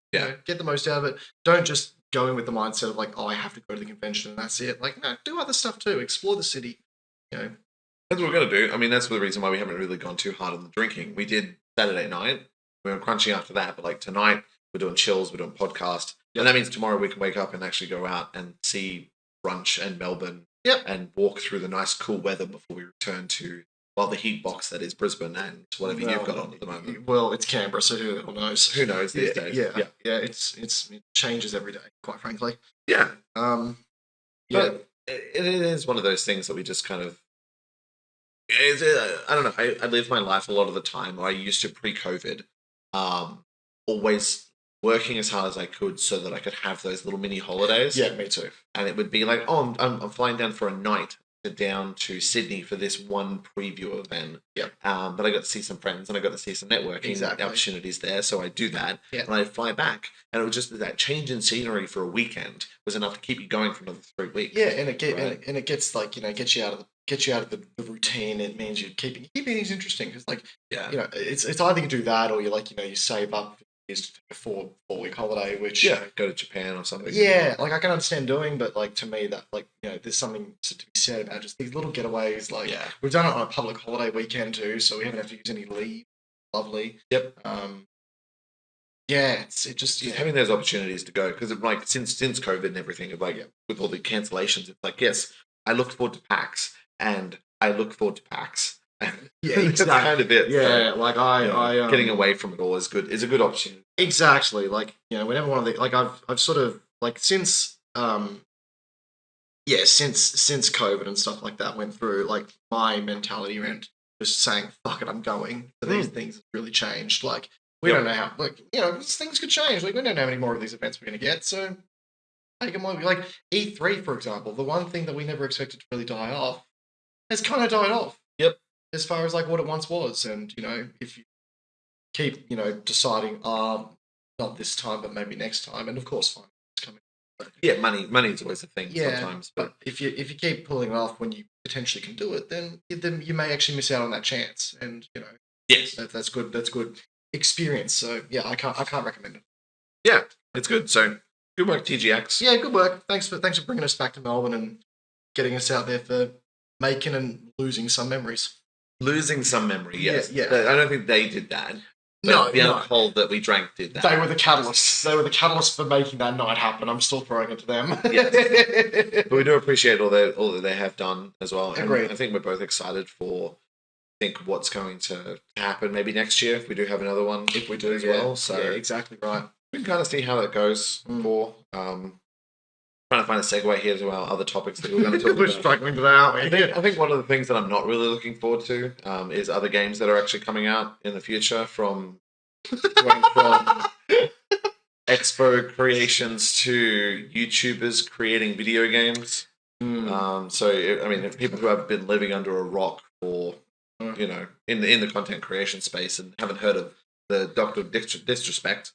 the most out of it. Don't just go in with the mindset of I have to go to the convention and that's it. No, do other stuff too. Explore the city. That's what we're gonna do. I mean, that's the reason why we haven't really gone too hard on the drinking. We did Saturday night. We were crunching after that, but tonight we're doing chills. We're doing podcast. And that means tomorrow we can wake up and actually go out and see brunch and Melbourne and walk through the nice cool weather before we return to, the heat box that is Brisbane and whatever you've got on at the moment. Well, it's Canberra, so who knows? Who knows these days? Yeah, it changes every day, quite frankly. Yeah. But it is one of those things that we just kind of... I don't know. I live my life a lot of the time, or I used to pre-COVID, always working as hard as I could so that I could have those little mini holidays. Yeah, me too. And it would be like, I'm flying down for a night down to Sydney for this one preview event. Yeah. But I got to see some friends and I got to see some networking opportunities there. So I do that. Yeah. And I fly back. And it was just that change in scenery for a weekend was enough to keep you going for another 3 weeks. Yeah, and it gets gets you out of the routine. It means you're keeping things interesting because it's either you do that or you save up is a 4-week holiday, which go to Japan or something. Yeah, I can understand doing, but to me that there's something to be said about just these little getaways. We've done it on a public holiday weekend too, so we haven't had to use any leave. Lovely. Yep. It's just having those opportunities to go, because since COVID and everything, with all the cancellations, it's yes, I look forward to PAX and I look forward to PAX. Yeah, exactly. That's kind of it. Yeah, so, I getting away from it all is good. Is a good opportunity. Exactly. Whenever one of the I've sort of since since COVID and stuff like that went through, my mentality around just saying fuck it, I'm going. So these things have really changed. We don't know how things could change. We don't know how many more of these events we're going to get. So take them on. E3, for example, the one thing that we never expected to really die off has kind of died off. Yep. As far as what it once was, and if you keep deciding not this time but maybe next time, and of course fine, it's coming. Yeah, money is always a thing sometimes. But if you keep pulling it off when you potentially can do it, then you may actually miss out on that chance, and yes, that's good. That's good experience. So yeah, I can't recommend it. Yeah, it's good. So good work, TGX. Yeah, good work. Thanks for bringing us back to Melbourne and getting us out there for making and losing some memories. Losing some memory, yes. Yeah. I don't think they did that. No, the alcohol that we drank did that. They were the catalysts. They were the catalysts for making that night happen. I'm still throwing it to them. Yes. But we do appreciate all that they have done as well. Agreed. And I think we're both excited for what's going to happen maybe next year if we do have another one. If we do as well. So yeah, exactly right. We can kind of see how that goes for trying to find a segue here to our other topips that we're going to talk about. We're struggling to that, aren't we? I think one of the things that I'm not really looking forward to is other games that are actually coming out in the future from expo creations to YouTubers creating video games. So, if people who have been living under a rock for, in the content creation space and haven't heard of the Dr. Disrespect,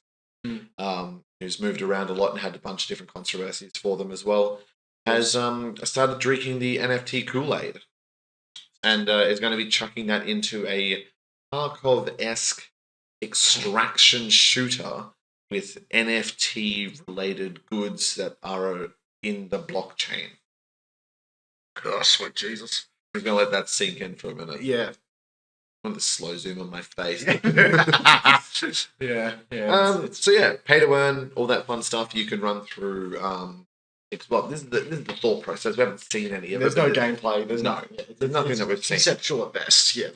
who's moved around a lot and had a bunch of different controversies for them as well. has started drinking the NFT Kool-Aid, and is going to be chucking that into a Tarkov-esque extraction shooter with NFT-related goods that are in the blockchain. Gosh, sweet Jesus. We're going to let that sink in for a minute. Yeah. I want the slow zoom on my face. Yeah. So yeah, pay to earn, all that fun stuff you can run through. Well, this is the thought process. We haven't seen any of There's it. no gameplay. There's No, nothing. there's nothing that we've seen. Conceptual at best. Yeah.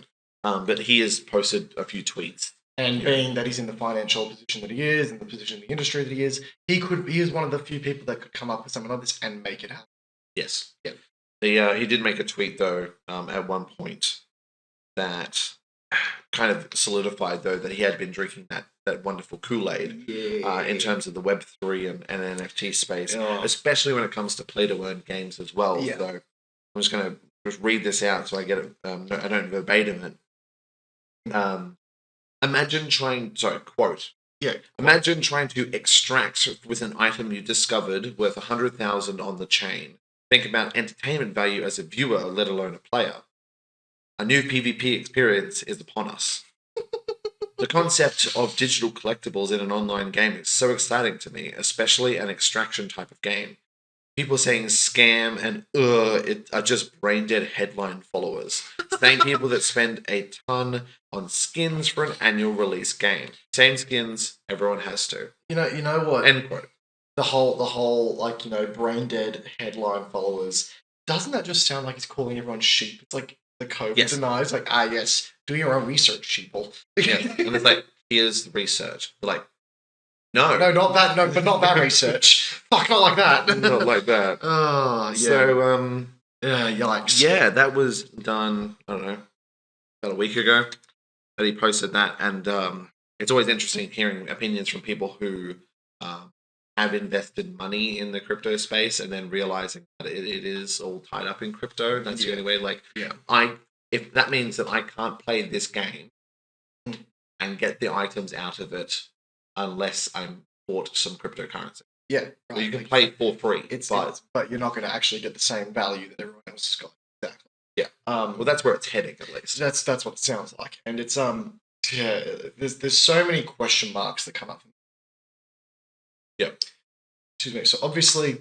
But he has posted a few tweets. And being that he's in the financial position that he is, and the position in the industry that he is one of the few people that could come up with something like this and make it happen. Yes. Yeah. He did make a tweet though at one point that kind of solidified though that he had been drinking that wonderful Kool-Aid in terms of the Web3 and NFT space, especially when it comes to play to earn games as well. Yeah. So I'm just going to read this out so I get it. I don't verbatim it. Quote. Yeah. Imagine trying to extract with an item you discovered worth 100,000 on the chain. Think about entertainment value as a viewer, let alone a player. A new PvP experience is upon us. The concept of digital collectibles in an online game is so exciting to me, especially an extraction type of game. People saying scam and are just brain dead headline followers. Same people that spend a ton on skins for an annual release game. Same skins, everyone has to. You know what? End quote. The whole brain dead headline followers. Doesn't that just sound like he's calling everyone sheep? It's like the COVID denies. Like, yes, do your own research, sheeple. Yeah, and it's like, here's the research. But like, no, not that. No, but not that research. Fuck, not like that. Not like that. Oh, yeah. So, yikes. Yeah, that was done, I don't know, about a week ago that he posted that. And it's always interesting hearing opinions from people who have invested money in the crypto space and then realizing that it is all tied up in crypto. That's the only way. Like, if that means that I can't play this game and get the items out of it unless I'm bought some cryptocurrency. Yeah, right. right. You can play it for free, but you're not going to actually get the same value that everyone else has got. Exactly. Yeah. Well, that's where it's heading, at least. That's what it sounds like, and it's There's so many question marks that come up. Yeah. Excuse me. So obviously,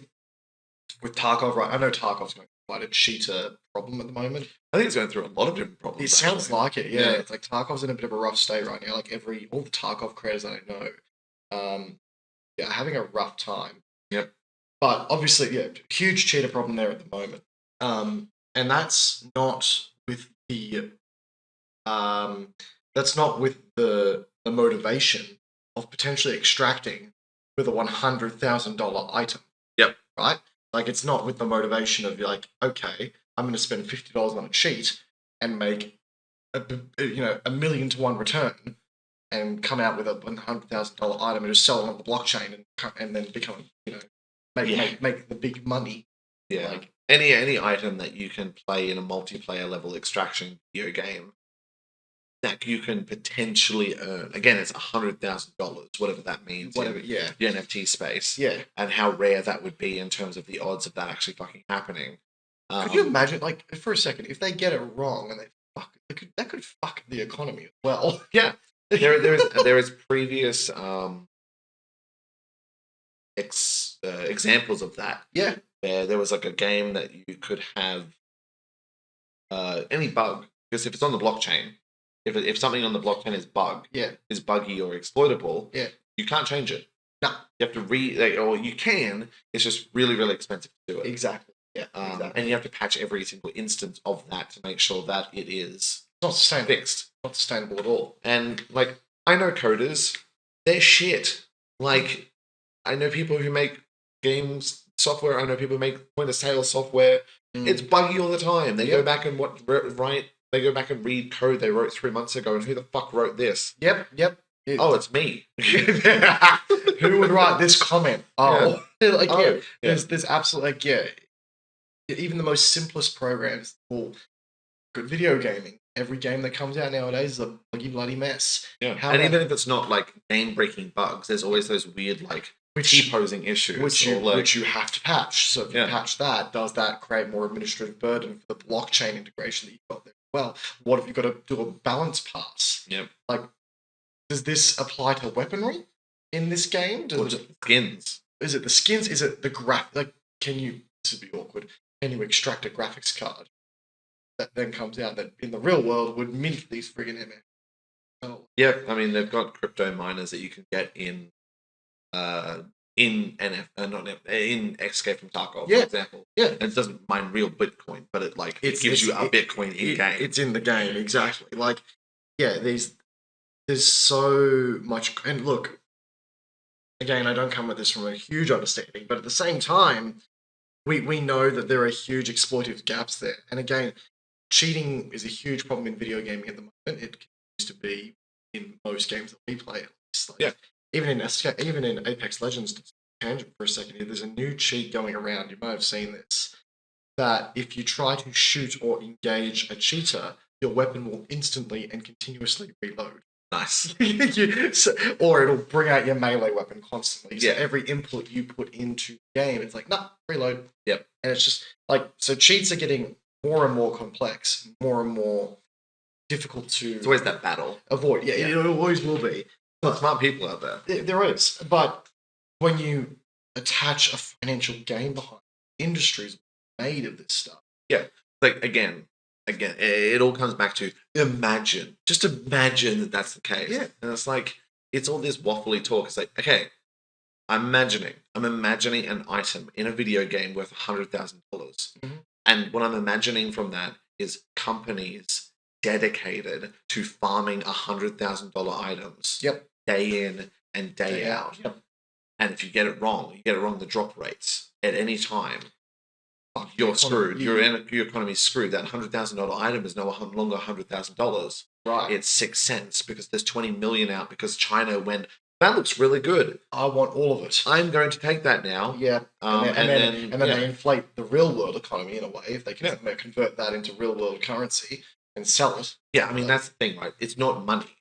with Tarkov, right? I know Tarkov's going through quite a cheater problem at the moment. I think it's going through a lot of different problems. It sounds like it. Yeah. It's like Tarkov's in a bit of a rough state right now. Like all the Tarkov creators that I know, having a rough time. Yep. But obviously, huge cheater problem there at the moment. And that's not with the motivation of potentially extracting with a $100,000 item. Yep. Right? Like, it's not with the motivation of like, okay, I'm going to spend $50 on a cheat and make a 1,000,000 to 1 return and come out with a $100,000 item and just sell it on the blockchain and then become, make the big money. Yeah. Like any item that you can play in a multiplayer level extraction video game that you can potentially earn. Again, it's $100,000, whatever that means. Whatever, the NFT space. Yeah. And how rare that would be in terms of the odds of that actually fucking happening. Could you imagine, like, for a second, if they get it wrong and that could fuck the economy as well. Yeah. There is previous examples of that. Yeah. There was like a game that you could have any bug, because if it's on the blockchain, if something on the blockchain is buggy or exploitable, you can't change it. No, you have to or you can. It's just really, really expensive to do it. Exactly. Yeah. Exactly. And you have to patch every single instance of that to make sure that it is not sustainable. Fixed. Not sustainable at all. And like, I know coders, they're shit. Like, I know people who make games software. I know people who make point of sale software. It's buggy all the time. They go back and They go back and read code they wrote 3 months ago, and who the fuck wrote this? Yep. Oh, it's me. Who would write this comment? Oh, yeah. There's absolutely even the most simplest programs. Well, good video gaming. Every game that comes out nowadays is a bloody mess. Yeah. Even if it's not like game-breaking bugs, there's always those weird T-posing issues. which you have to patch. So if you Yeah. patch that, does that create more administrative burden for the blockchain integration that you've got there? Well, what if you've got to do a balance pass? Yep. Like, does this apply to weaponry in this game? Or just skins. Is it the skins? Is it the like, can you? This would be awkward. Can you extract a graphics card that then comes out that in the real world would mint these friggin' MF? Oh, Yeah, I mean they've got crypto miners that you can get in in Escape from Tarkov, for example. Yeah. And it doesn't mine real Bitcoin, but it gives you a Bitcoin in game. It's in the game, exactly. Like, yeah, there's so much. And look, again, I don't come at this from a huge understanding, but at the same time, we know that there are huge exploitative gaps there. And again, cheating is a huge problem in video gaming at the moment. It continues to be in most games that we play. At least. Like, Yeah. Even in Apex Legends, to tangent for a second here, there's a new cheat going around. You might have seen this. That if you try to shoot or engage a cheater, your weapon will instantly and continuously reload. Nice. Or it'll bring out your melee weapon constantly. So Yeah. every input you put into the game, it's like, nah, reload. Yep. And it's just like, so cheats are getting more and more complex, more and more difficult to It's always that battle. avoid. Yeah, it always will be. But smart people out there. There is. But when you attach a financial gain behind it, industries made of this stuff. Yeah. Like again, it all comes back to imagine. Just imagine that that's the case. Yeah. And it's like it's all this waffly talk. It's like, okay, I'm imagining an item in a video game worth $100,000. Mhm. And what I'm imagining from that is companies dedicated to farming $100,000 items. Yep. Day in and day out. Yep. And if you get it wrong, the drop rates at any time, you're screwed. Your economy's screwed. That $100,000 item is no longer $100,000. Right. It's 6 cents because there's 20 million out because China went, that looks really good. I want all of it. I'm going to take that now. Yeah. And then yeah. they inflate the real world economy in a way if they can convert that into real world currency and sell it. Yeah, I mean, that's the thing, right? It's not money.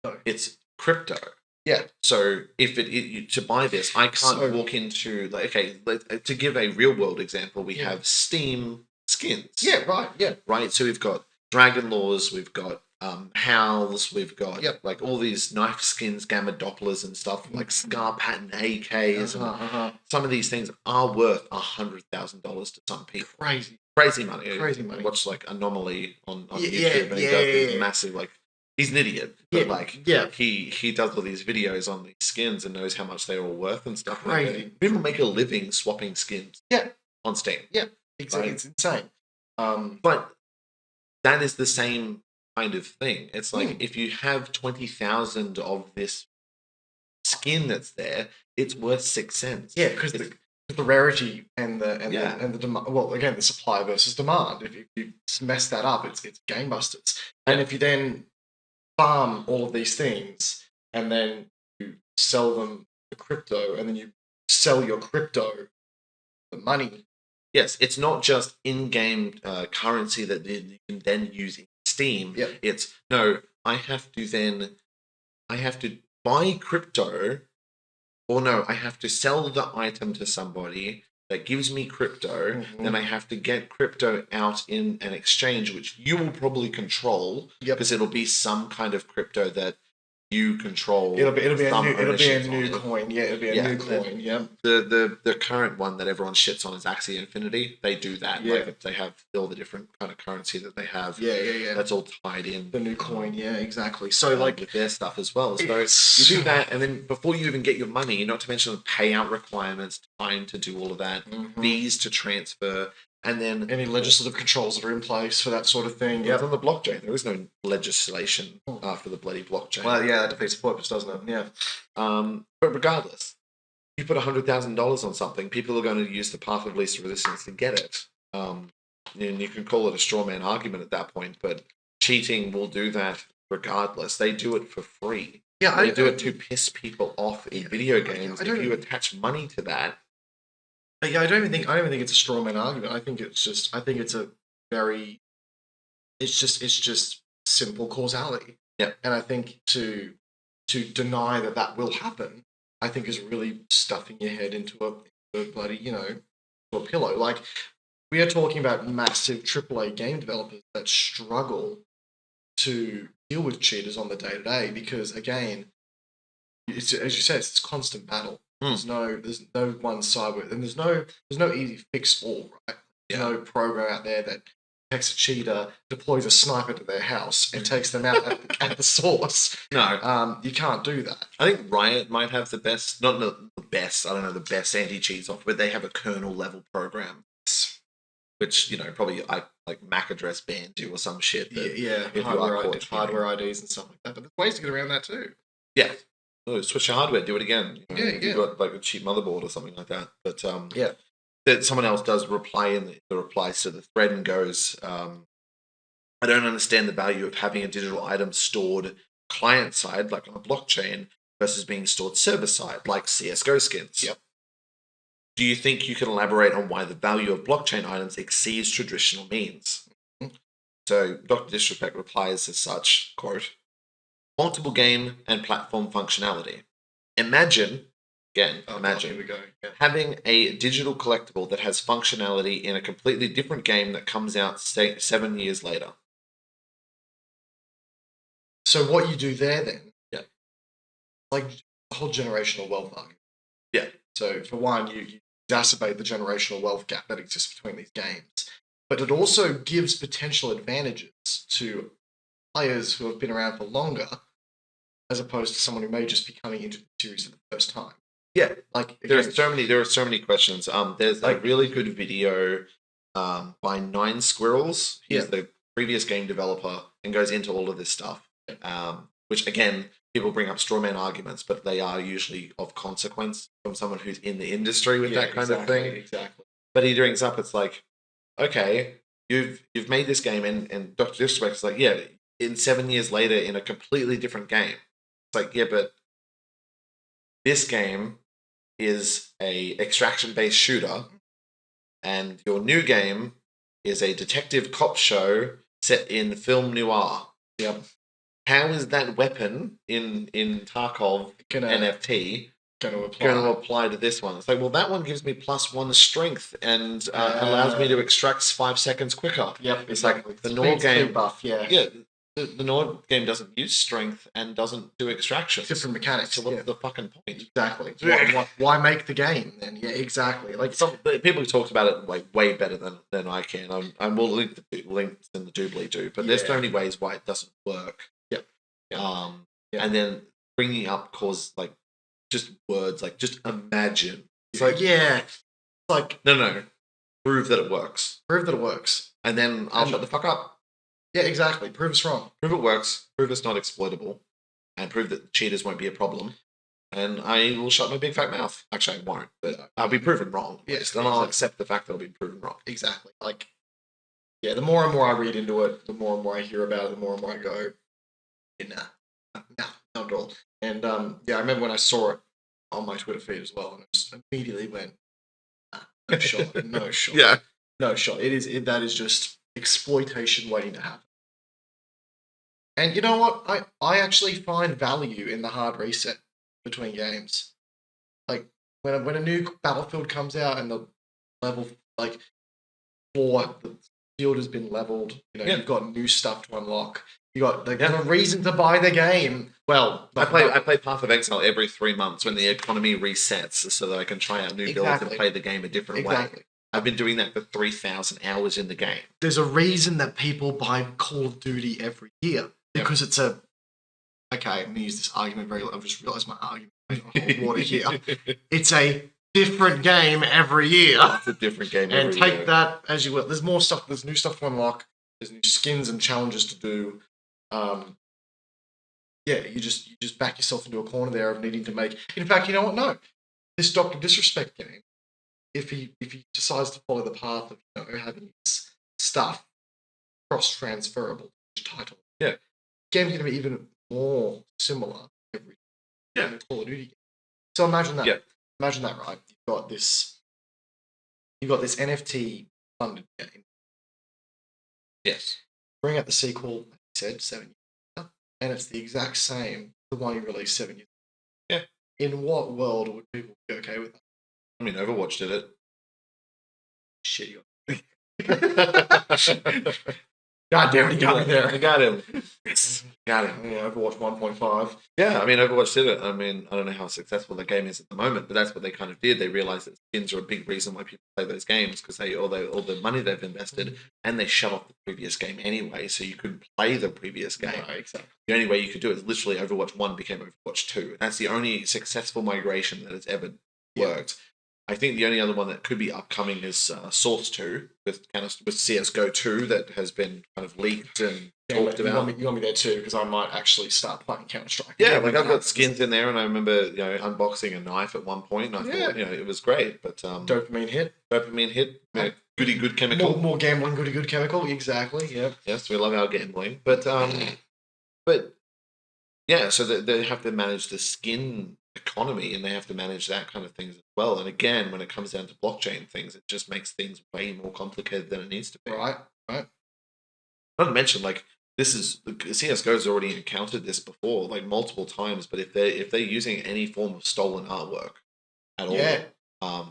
No. It's crypto. Yeah. So if to buy this, I can't walk into to give a real world example, we have Steam skins. Yeah, right. Yeah. Right. So we've got Dragon Laws, we've got Howls, we've got like all these knife skins, Gamma Dopplers and stuff, like Scar Pattern AKs. And some of these things are worth $100,000 to some people. Crazy money. Watch like Anomaly on YouTube, and he does these massive he's an idiot, but he does all these videos on these skins and knows how much they're all worth and stuff. Crazy. People make a living swapping skins. Yeah. On Steam. Yeah. Exactly. It's insane. But that is the same kind of thing. It's like if you have 20,000 of this skin that's there, it's worth 6 cents. Yeah, because the rarity and the demand. Well, again, the supply versus demand. If you mess that up, it's game busters. And if you then farm all of these things and then you sell them for crypto, and then you sell your crypto for money. Yes, it's not just in-game currency that you can then use in Steam. Yep. It's no, I have to buy crypto, or no, I have to sell the item to somebody that gives me crypto. Then I have to get crypto out in an exchange, which you will probably control because it'll be some kind of crypto that you control. It'll be a new coin. Yeah, it'll be a new coin. Yeah. The current one that everyone shits on is Axie Infinity. They do that. Yeah. They have all the different kind of currency that they have. Yeah. That's all tied in. The new coin. Yeah, exactly. So with their stuff as well. So you do that, and then before you even get your money, not to mention the payout requirements, time to do all of that, fees to transfer. And then any legislative controls that are in place for that sort of thing. Yeah, on the blockchain, there is no legislation for the bloody blockchain. Well, yeah, that defeats the purpose, doesn't it? Yeah. But regardless, you put $100,000 on something, people are going to use the path of least resistance to get it. And you can call it a straw man argument at that point, but cheating will do that regardless. They do it for free. Yeah, they do it to piss people off in video games. If you attach money to that. Yeah, I don't even think it's a straw man argument. I think it's just simple causality. Yeah. And I think to deny that will happen, I think is really stuffing your head into a bloody, to a pillow. Like, we are talking about massive AAA game developers that struggle to deal with cheaters on the day to day because, again, it's, as you said, it's constant battle. There's no one side with it, and there's no easy fix all, right? There's no program out there that takes a cheater, deploys a sniper to their house, and takes them out at the source. No. You can't do that. I think Riot might have the best, not the best, I don't know, the best anti-cheat software, but they have a kernel level program, which, probably like MAC address bans you or some shit. If hardware IDs and stuff like that. But there's ways to get around that too. Yeah. Switch your hardware, do it again. You've got like a cheap motherboard or something like that. But that someone else does reply in the replies to the thread and goes, I don't understand the value of having a digital item stored client side, like on a blockchain, versus being stored server side, like CSGO skins. Yep. Do you think you can elaborate on why the value of blockchain items exceeds traditional means? Mm-hmm. So Dr. Disrespect replies as such, quote, multiple game and platform functionality. Imagine here we go. Having a digital collectible that has functionality in a completely different game that comes out 7 years later. So what you do there then, like the whole generational wealth argument. Yeah. So for one, you exacerbate the generational wealth gap that exists between these games, but it also gives potential advantages to players who have been around for longer, as opposed to someone who may just be coming into the series for the first time. Yeah, like there are so many questions. There's a really good video by Nine Squirrels. He's the previous game developer and goes into all of this stuff. Which again, people bring up straw man arguments, but they are usually of consequence from someone who's in the industry with that kind of thing. Exactly. But he brings up, it's like, okay, you've made this game, and Dr. Disrespect is like, yeah, in 7 years later in a completely different game. It's like, yeah, but this game is a extraction-based shooter, and your new game is a detective cop show set in film noir. Yep. How is that weapon in Tarkov NFT going to apply to this one? It's like, well, that one gives me +1 strength and allows me to extract 5 seconds quicker. Yep, it's exactly. like the Nord game buff, the Nord game doesn't use strength and doesn't do extractions. Different mechanics. So what's the fucking point? Exactly. Why make the game then? Yeah, exactly. Like people who talked about it way better than I can. I will link links in the doobly doo, but there's so many ways why it doesn't work. Yep. And then bringing up like just words like just imagine. It's like like no, prove that it works. Prove that it works, and then I'll shut the fuck up. Yeah, exactly. Prove us wrong. Prove it works. Prove it's not exploitable, and prove that cheaters won't be a problem. And I will shut my big fat mouth. Actually, I won't, but I'll be proven wrong. Yes, and I'll accept the fact that I'll be proven wrong. Exactly. Like, the more and more I read into it, the more and more I hear about it, the more and more I go, nah, not at all. And I remember when I saw it on my Twitter feed as well, and I just immediately went, no shot, no shot. Yeah. No shot. That is just exploitation waiting to happen. And you know what? I actually find value in the hard reset between games. Like when a new Battlefield comes out and the level the field has been leveled, you've got new stuff to unlock. You got a reason to buy the game. Well, I play Path of Exile every 3 months when the economy resets, so that I can try out new builds and play the game a different way. I've been doing that for 3,000 hours in the game. There's a reason that people buy Call of Duty every year. Because it's okay, I'm going to use this argument I've just realised my argument on water here. It's a different game every year. It's a different game every year. And take that as you will. There's more stuff, there's new stuff to unlock, there's new skins and challenges to do. You just back yourself into a corner there of needing to make... In fact, you know what? No. This Dr. Disrespect game, if he decides to follow the path of having his stuff cross-transferable to each title, the game's going to be even more similar every Call of Duty game. So imagine that. Imagine that, right? You've got this NFT funded game. Yes. Bring out the sequel, like you said, 7 years later, and it's the exact same the one you released 7 years ago. Yeah. In what world would people be okay with that? I mean, Overwatch did it. Shit, God damn it, he got me there. I got him. Yes, got him. Yeah, Overwatch 1.5. Yeah, I mean, Overwatch did it. I mean, I don't know how successful the game is at the moment, but that's what they kind of did. They realized that skins are a big reason why people play those games because all the money they've invested, and they shut off the previous game anyway, so you couldn't play the previous game. No, exactly. The only way you could do it is literally Overwatch 1 became Overwatch 2. That's the only successful migration that has ever worked. I think the only other one that could be upcoming is Source 2 with CSGO 2 that has been kind of leaked and talked about. You want me there too because I might actually start playing Counter-Strike. Yeah, like I've got skins in there, and I remember unboxing a knife at one point, and I thought it was great, but dopamine hit, goody good chemical, more gambling, goody good chemical, exactly. Yep. Yes, we love our gambling, but yeah, so they have to manage the skin economy, and they have to manage that kind of things as well. And again, when it comes down to blockchain things, it just makes things way more complicated than it needs to be. Right. Not to mention, like CS:GO's already encountered this before, like multiple times. But if they're using any form of stolen artwork at all,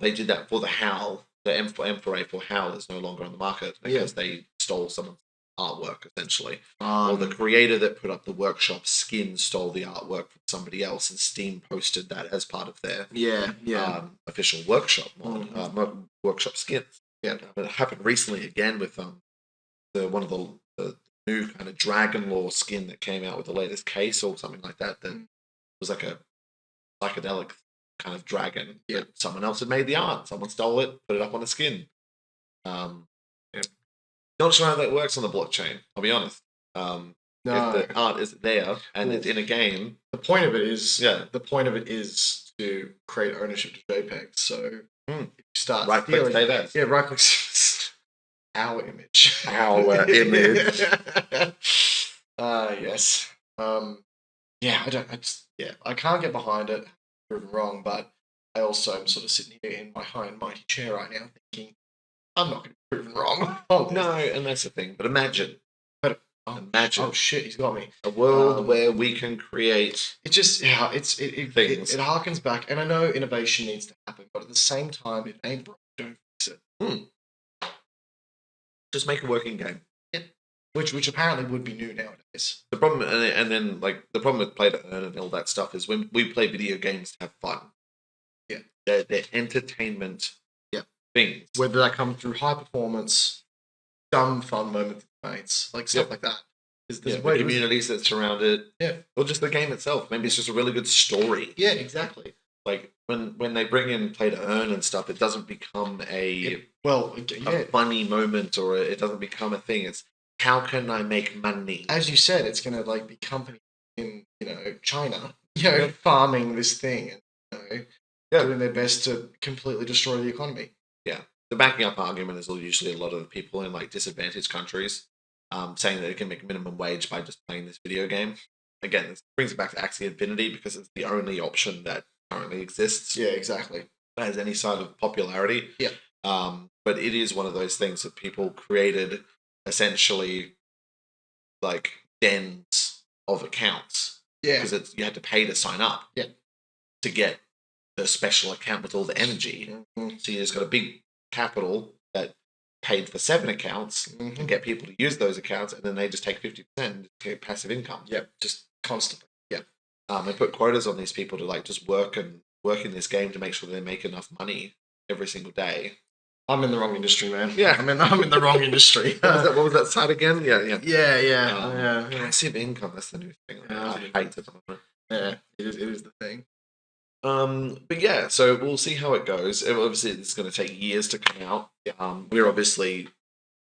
they did that for the Howl. The M4A for Howl is no longer on the market because they stole someone's artwork essentially, or the creator that put up the workshop skin stole the artwork from somebody else, and Steam posted that as part of their official workshop mod, workshop skins. Yeah, it happened recently again with one of the new kind of Dragon Lore skin that came out with the latest case or something like that. That was like a psychedelic kind of dragon. Yeah, someone else had made the art. Someone stole it, put it up on a skin. Not sure how that works on the blockchain. I'll be honest. No. If the art is there and it's in a game, the point of it is to create ownership to JPEGs. So if you start right click, save as. Yeah, right click. Our image. Our image. Yes. I can't get behind it. Proven wrong, but I also am sort of sitting here in my high and mighty chair right now thinking, I'm not going to be proven wrong. No, and that's the thing. But imagine. Oh shit, he's got me. A world where we can create. It just it harkens back, and I know innovation needs to happen, but at the same time, if it ain't broke, don't fix it. Just make a working game. Yeah. Which apparently would be new nowadays. The problem, and then like the problem with play to earn and all that stuff is when we play video games to have fun. Yeah, they're entertainment. Things, whether that comes through high performance, dumb fun moments with mates, like stuff like that. There's the communities that surround it, or just the game itself. Maybe it's just a really good story. Yeah, exactly. Like when they bring in play to earn and stuff, it doesn't become a funny moment, or it doesn't become a thing. It's how can I make money? As you said, it's gonna like be companies in China, farming this thing and doing their best to completely destroy the economy. Yeah, the backing up argument is usually a lot of the people in like disadvantaged countries saying that they can make minimum wage by just playing this video game. Again, this brings it back to Axie Infinity because it's the only option that currently exists. Yeah, exactly. That has any sort of popularity. Yeah. But it is one of those things that people created essentially like dens of accounts. Yeah. Because you had to pay to sign up. Yeah. To get the special account with all the energy. Mm-hmm. So you just got a big capital that paid for 7 accounts and get people to use those accounts, and then they just take 50% and get passive income. Yep, just constantly. Yep. They put quotas on these people to like just work in this game to make sure they make enough money every single day. I'm in the wrong industry, man. Yeah, I'm in the wrong industry. What was that site again? Yeah. Passive income. That's the new thing. I hate it. Yeah, it is the thing. But yeah, so we'll see how it goes. Obviously, it's going to take years to come out. We're obviously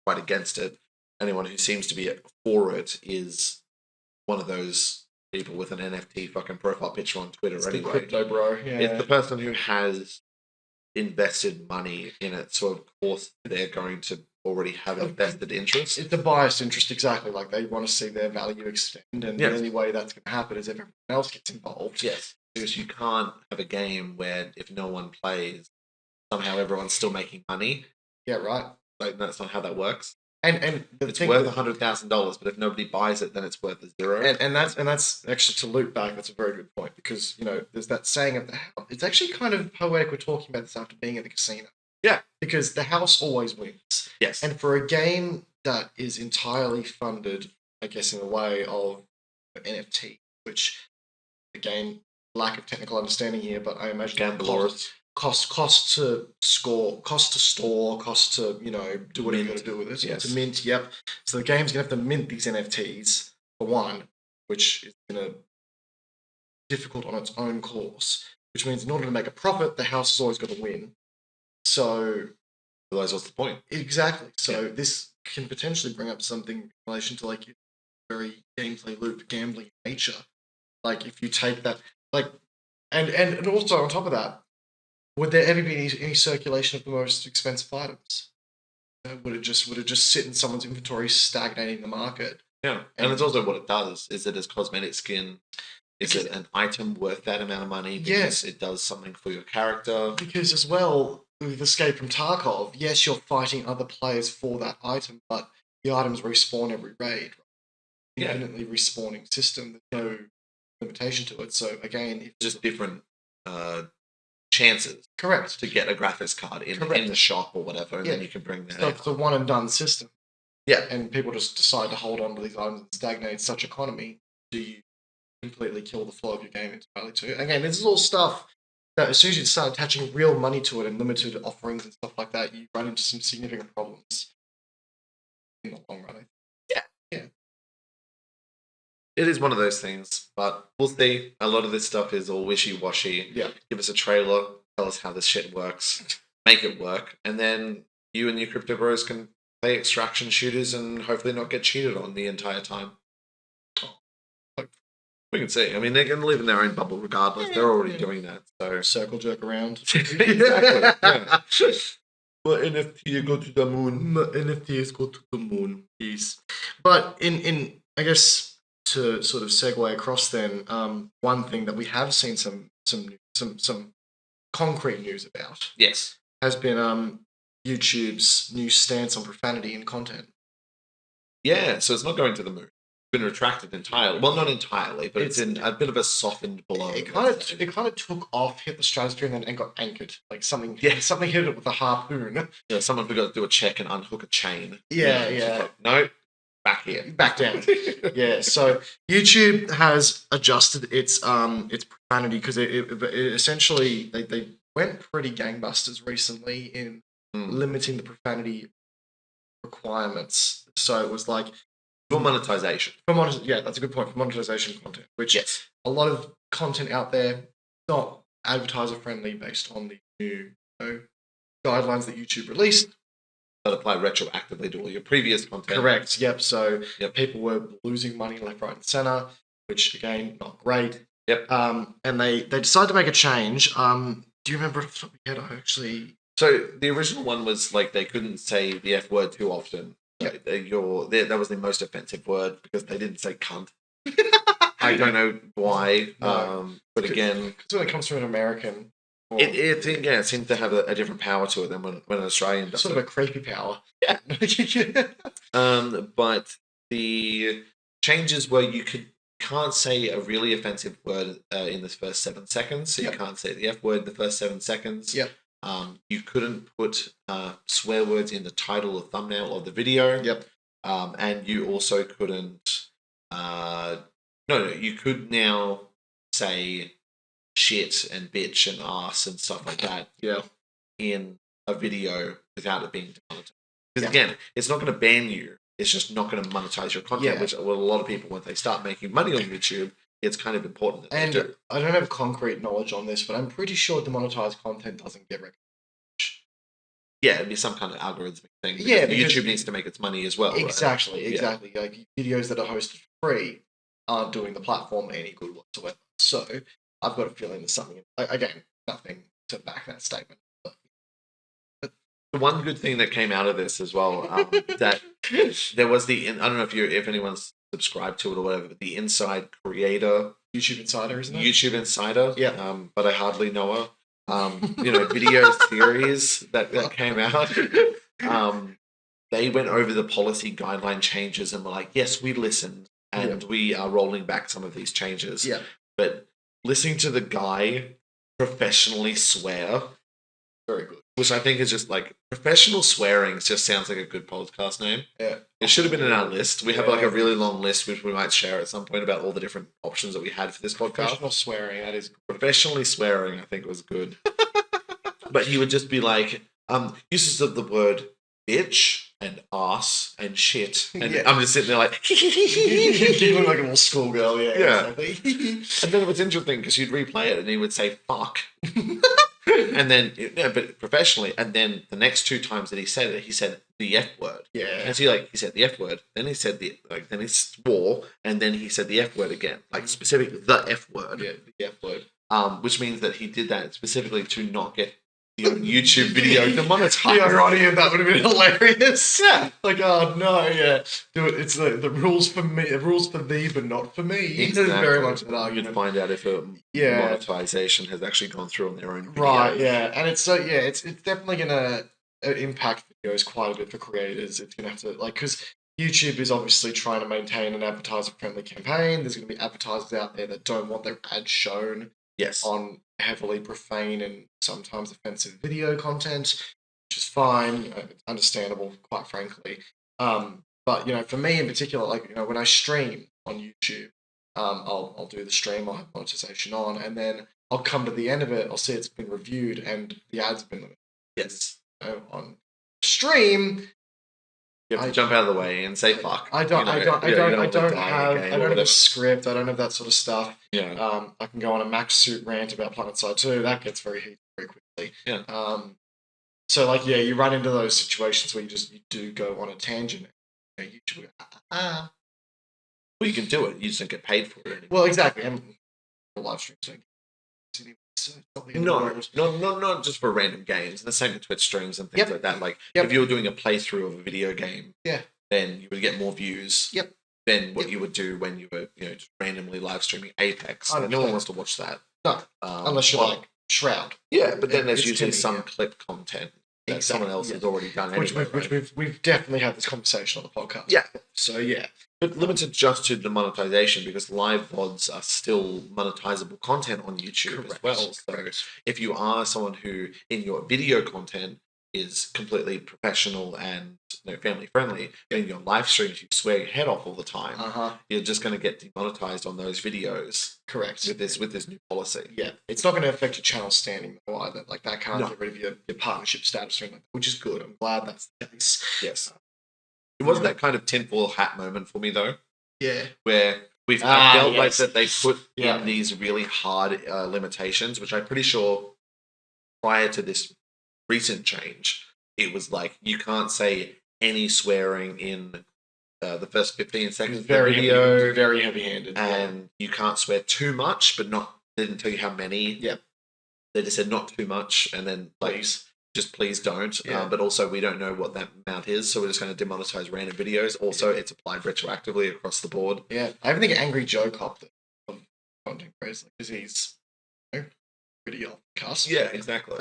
quite against it. Anyone who seems to be for it is one of those people with an NFT fucking profile picture on Twitter. It's anyway, the crypto bro. Yeah, it's the person who has invested money in it, so of course they're going to already have an invested interest. It's a biased interest, exactly. Like they want to see their value extend, and the only way that's going to happen is if everyone else gets involved. Yes. Because you can't have a game where if no one plays, somehow everyone's still making money. Yeah, right. Like that's not how that works. And the It's thing worth with- $100,000, but if nobody buys it, then it's worth a zero. and that's actually, to loop back. That's a very good point, because there's that saying of the house. It's actually kind of poetic. We're talking about this after being at the casino. Yeah. Because the house always wins. Yes. And for a game that is entirely funded, I guess, in the way of NFT, which, again, lack of technical understanding here, but I imagine Gamblers. cost to score, cost to store, cost to do whatever you got to do with it. Yes. To mint, yep. So the game's gonna have to mint these NFTs for one, which is difficult on its own course. Which means in order to make a profit, the house has always got to win. So Otherwise, what's the point? exactly. So this can potentially bring up something in relation to very gameplay loop gambling nature. Like if you take that, and also on top of that, would there ever be any circulation of the most expensive items? Would it just sit in someone's inventory, stagnating the market? Yeah, and it's also what it does. Is it as cosmetic skin? Is it an item worth that amount of money because it does something for your character? Because as well, with Escape from Tarkov, yes, you're fighting other players for that item, but the items respawn every raid. Yeah. Infinitely respawning system. There's no limitation to it. So again, if Just different chances correct to get a graphics card in the shop or whatever, and then you can bring that. So it's a one and done system. Yeah, and people just decide to hold on to these items and stagnate such economy. Do you completely kill the flow of your game entirely too? Again, this is all stuff that as soon as you start attaching real money to it and limited offerings and stuff like that, you run into some significant problems in the long run. Yeah. It is one of those things, but we'll see. A lot of this stuff is all wishy-washy. Yeah. Give us a trailer, tell us how this shit works, make it work, and then you and your crypto bros can play extraction shooters and hopefully not get cheated on the entire time. We can see. I mean, they can live in their own bubble regardless. They're already doing that. So Circle jerk around. exactly. Yeah. But NFT go to the moon. NFTs go to the moon. Yes. But in I guess to sort of segue across, then one thing that we have seen some concrete news about Yes. has been YouTube's new stance on profanity in content. Yeah, so it's not going to the moon. It's been retracted entirely. Well, not entirely, but it's in a bit of a softened blow. It kind of took off, hit the stratosphere, and got anchored. Like something hit it with a harpoon. Yeah, someone forgot to do a check and unhook a chain. Yeah. Like, no, back here. Back down. Yeah. So YouTube has adjusted its profanity because it essentially they went pretty gangbusters recently in limiting the profanity requirements. So it was like for monetization. Yeah, that's a good point, for monetization content, which a lot of content out there not advertiser friendly based on the new guidelines that YouTube released. That apply retroactively to all your previous content. Correct. Yep. So people were losing money left, right, and center, which again, not great. Yep. And they decided to make a change. Do you remember off the top of your head? So the original one was like they couldn't say the F word too often. That was the most offensive word because they didn't say cunt. I don't know why. No. But again, because when it comes from an American, it seems to have a different power to it than when an Australian does. Sort of a creepy power. Yeah. But the changes were you can't say a really offensive word in the first 7 seconds. So you can't say the F word in the first 7 seconds. Yep. You couldn't put swear words in the title or thumbnail of the video. Yep. And you also couldn't. You could now say shit and bitch and ass and stuff like that. Yeah. In a video without it being demonetized. Because again, it's not going to ban you. It's just not going to monetize your content, which a lot of people, when they start making money on YouTube, it's kind of important that they do. I don't have concrete knowledge on this, but I'm pretty sure demonetized content doesn't get recognized. Yeah, it'd be some kind of algorithmic thing. Because YouTube needs to make its money as well. Exactly, right? exactly. Yeah. Like videos that are hosted for free aren't doing the platform any good whatsoever. So I've got a feeling there's something. Again, nothing to back that statement. The one good thing that came out of this as well, that there was I don't know if anyone's subscribed to it or whatever, but the Inside Creator. YouTube Insider, isn't it? YouTube Insider. Yeah. But I hardly know her. Video series that came out. they went over the policy guideline changes and were like, yes, we listened and we are rolling back some of these changes. Yeah. But listening to the guy professionally swear, very good. which I think is just like professional swearing just sounds like a good podcast name. Yeah. It should have been in our list. We have like a really long list which we might share at some point about all the different options that we had for this podcast. Professional swearing, that is professionally swearing, I think was good. But he would just be like, uses of the word bitch and ass and shit. And I'm just sitting there like giggling like a little schoolgirl, Yeah. Exactly. And then it was interesting because you'd replay it and he would say fuck. And then, but professionally, and then the next 2 times that he said the F word. Yeah. And so he said the F word, then he said then he swore, and then he said the F word again, like specifically the F word. Yeah, the F word. Which means that he did that specifically to not get the YouTube video demonetized. The irony of that would have been hilarious. Yeah. Like, oh no, yeah. Do it. It's the rules for me, the rules for thee, but not for me. Exactly. Very much that You argument. can find out if monetization has actually gone through on their own video. Right, yeah. And it's it's definitely gonna impact videos quite a bit for creators. It's gonna have to because YouTube is obviously trying to maintain an advertiser-friendly campaign. There's going to be advertisers out there that don't want their ads shown on heavily profane and sometimes offensive video content, which is fine, understandable, quite frankly. But for me in particular, when I stream on YouTube, I'll do the stream, I'll have monetization on, and then I'll come to the end of it, I'll see it's been reviewed and the ads have been limited. Yes. On stream, you have to jump out of the way and say fuck. I don't have a script. I don't have that sort of stuff. Yeah. I can go on a Max Suit rant about Planet Side 2. That gets very heated very quickly. Yeah. So you run into those situations where you do go on a tangent. YouTube. Well, you can do it. You just don't get paid for it anymore. Well, exactly. And the live streams don't. Not just for random games. The same with Twitch streams and things like that. Like if you were doing a playthrough of a video game, then you would get more views. Than what you would do when you were, just randomly live streaming Apex. No one wants to watch that. No, unless you're like Shroud. Yeah, but then there's usually some clip content that someone else has already done. Which we've definitely had this conversation on the podcast. Yeah. So yeah. But limited just to the monetization because live VODs are still monetizable content on YouTube as well. So if you are someone who in your video content is completely professional and family friendly, in your live streams you swear your head off all the time, you're just going to get demonetized on those videos. Correct. With this new policy. Yeah. It's not going to affect your channel standing though either. Like that can't get rid of your partnership status or anything, which is good. I'm glad that's the case. Yes. It was that kind of tinfoil hat moment for me, though. Yeah. Where I felt like that they put in these really hard limitations, which I'm pretty sure prior to this recent change, it was like you can't say any swearing in the first 15 seconds of the video. Very heavy-handed. And you can't swear too much, but they didn't tell you how many. Yep. They just said not too much, and then please don't. But also, we don't know what that amount is, so we're just going to demonetize random videos. Also, it's applied retroactively across the board. Yeah, I even think Angry Joe copped it of content creators because he's pretty off the cusp. Yeah, exactly.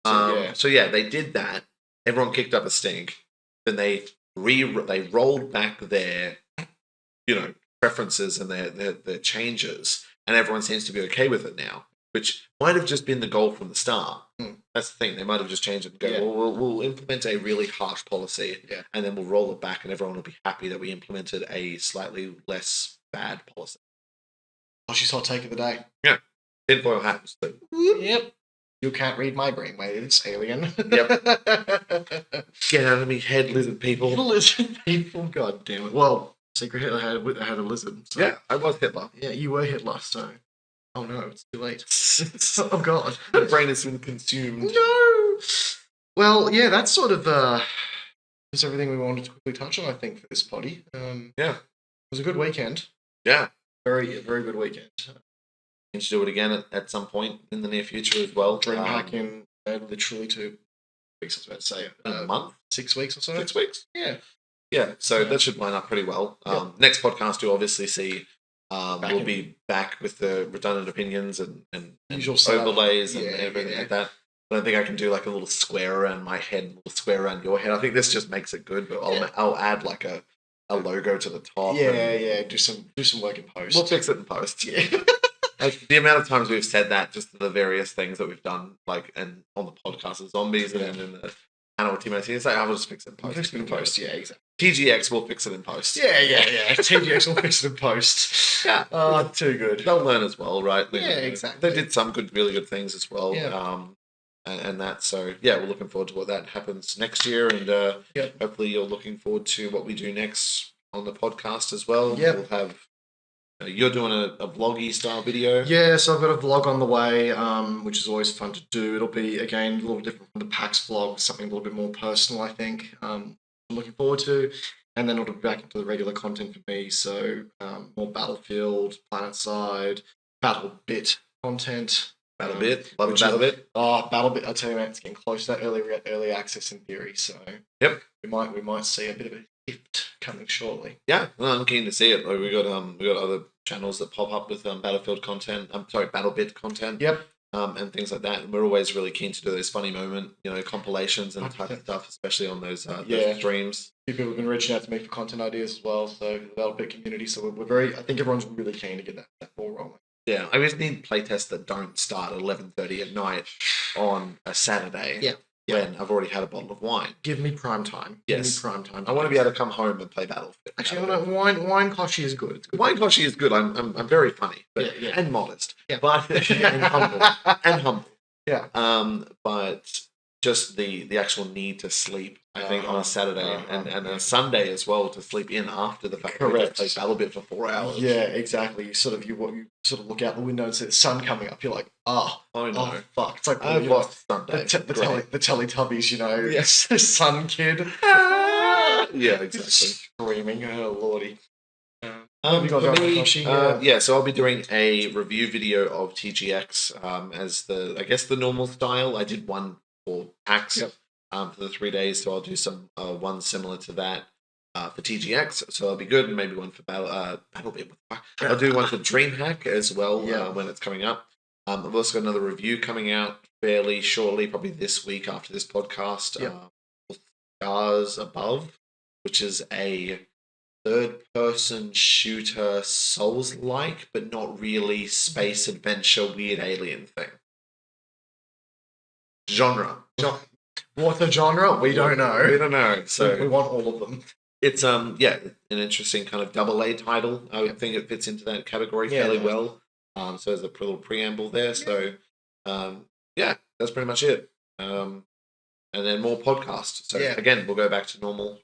So they did that. Everyone kicked up a stink. Then they rolled back their preferences and their changes, and everyone seems to be okay with it now. Which might have just been the goal from the start. That's the thing. They might have just changed it and go, well, we'll implement a really harsh policy and then we'll roll it back and everyone will be happy that we implemented a slightly less bad policy. Kochie's hot take of the day. Yeah. Tinfoil hat. Yep. You can't read my brainwaves, alien. Yep. Get out of me, head lizard people. Lizard people, god damn it. Well, Secret Hitler had a lizard. So. Yeah, I was Hitler. Yeah, you were Hitler, so... Oh no, it's too late. Oh god. My brain has been consumed. No! Well, yeah, that's sort of that's everything we wanted to quickly touch on, I think, for this potty. Yeah. It was a good weekend. Yeah. Very good weekend. Need to do it again at some point in the near future as well. DreamHack in literally 2 weeks, I was about to say. A month? 6 weeks or so? 6 weeks? Yeah. Yeah, so that should line up pretty well. Next podcast you'll obviously see we'll be back with the redundant opinions and usual overlays and everything like that. I don't think I can do like a little square around my head, a little square around your head. I think this just makes it good, but I'll add like a logo to the top. Yeah. Do some work in post. We'll fix it in post. Yeah. Like, the amount of times we've said that, just the various things that we've done, like and on the podcast of zombies and then in the animal team, it's like, I'll just fix it in post. Fix it in post, yeah, exactly. TGX will fix it in post. Yeah. TGX will fix it in post. Yeah. Oh, too good. They'll learn as well, right? Exactly. They did some really good things as well. Yeah. And that, so yeah, we're looking forward to what that happens next year, and hopefully you're looking forward to what we do next on the podcast as well. Yep. We'll have you're doing a vloggy style video. Yeah, so I've got a vlog on the way, which is always fun to do. It'll be, again, a little different from the PAX vlog, something a little bit more personal, I think. I'm looking forward to. And then it'll be back into the regular content for me. So more Battlefield, PlanetSide, BattleBit content. BattleBit, love BattleBit. Oh, BattleBit! I tell you, man, it's getting close to that early access in theory. So yep, we might see a bit of a shift coming shortly. Yeah, well, I'm keen to see it. Like, we got other channels that pop up with Battlefield content. BattleBit content. Yep. And things like that. And we're always really keen to do those funny moment, compilations and type of stuff, especially on those streams. People have been reaching out to me for content ideas as well. So the BattleBit community. So we're very. I think everyone's really keen to get that ball rolling. Yeah, I just need playtests that don't start at 11:30 at night on a Saturday. Yeah. When I've already had a bottle of wine. Give me prime time. Yes. Give me prime time. I want to be able to come home and play Battlefield. Actually, wine Kochie is good. It's good. Wine Kochie is good. I'm very funny, and modest. Yeah. But and humble. Yeah. But just the actual need to sleep, I think, on a Saturday and a Sunday as well, to sleep in after the fact that we just play BattleBit for 4 hours. Yeah, exactly. You sort of look out the window and see the sun coming up. You're like, oh no, fuck! It's like I've lost Sunday. The Teletubbies, Yes, the sun kid. Yeah, exactly. Screaming, oh lordy. For me, so I'll be doing a review video of TGX as the normal style. I did one for PAX for the 3 days, so I'll do some one similar to that for TGX. So I'll be good, and maybe one for BattleBit. I'll do one for DreamHack as well when it's coming up. I've also got another review coming out fairly shortly, probably this week after this podcast. Stars Above, which is a third-person shooter, Souls-like, but not really space adventure, weird alien thing. Genre. What the genre? We don't know. We don't know. So we want all of them. It's an interesting kind of AA title. I think it fits into that category fairly well. So there's a little preamble there. So that's pretty much it. And then more podcasts. So again, we'll go back to normal.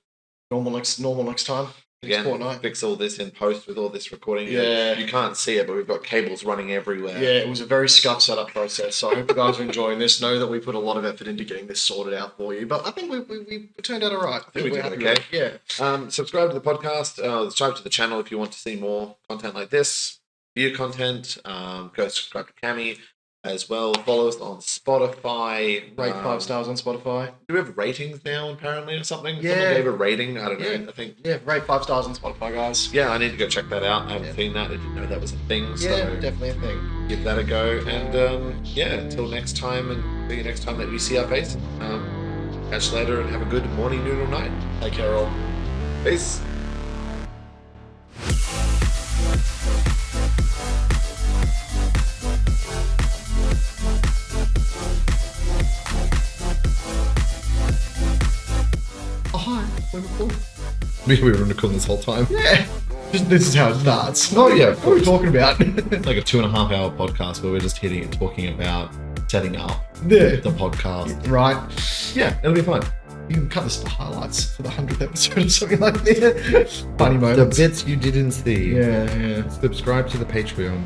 Normal next time. Again, fix all this in post with all this recording. Yeah. You can't see it, but we've got cables running everywhere. Yeah, it was a very scuffed setup process. So I hope you guys are enjoying this. Know that we put a lot of effort into getting this sorted out for you. But I think we turned out all right. I think we did okay. Yeah. Subscribe to the podcast. Subscribe to the channel if you want to see more content like this. View content. Go subscribe to Cami as well. Follow us on Spotify. Rate 5 stars on Spotify. Do we have ratings now, apparently, or something? Yeah. Someone gave a rating. I don't know. I think. Yeah, rate 5 stars on Spotify, guys. Yeah, I need to go check that out. I haven't seen that. I didn't know that was a thing. So definitely a thing. Give that a go. And until next time, and see you next time that we see our face. Catch you later, and have a good morning, noon, or night. Take care, all. Peace. We're recording. We were recording this whole time. Yeah. This is how it starts. Oh, yeah. What are we talking about? It's like a 2.5 hour podcast where we're just hitting and talking about setting up the podcast. Right. Yeah, it'll be fun. You can cut this to highlights for the 100th episode or something like that. Funny moments. The bits you didn't see. Yeah. Subscribe to the Patreon.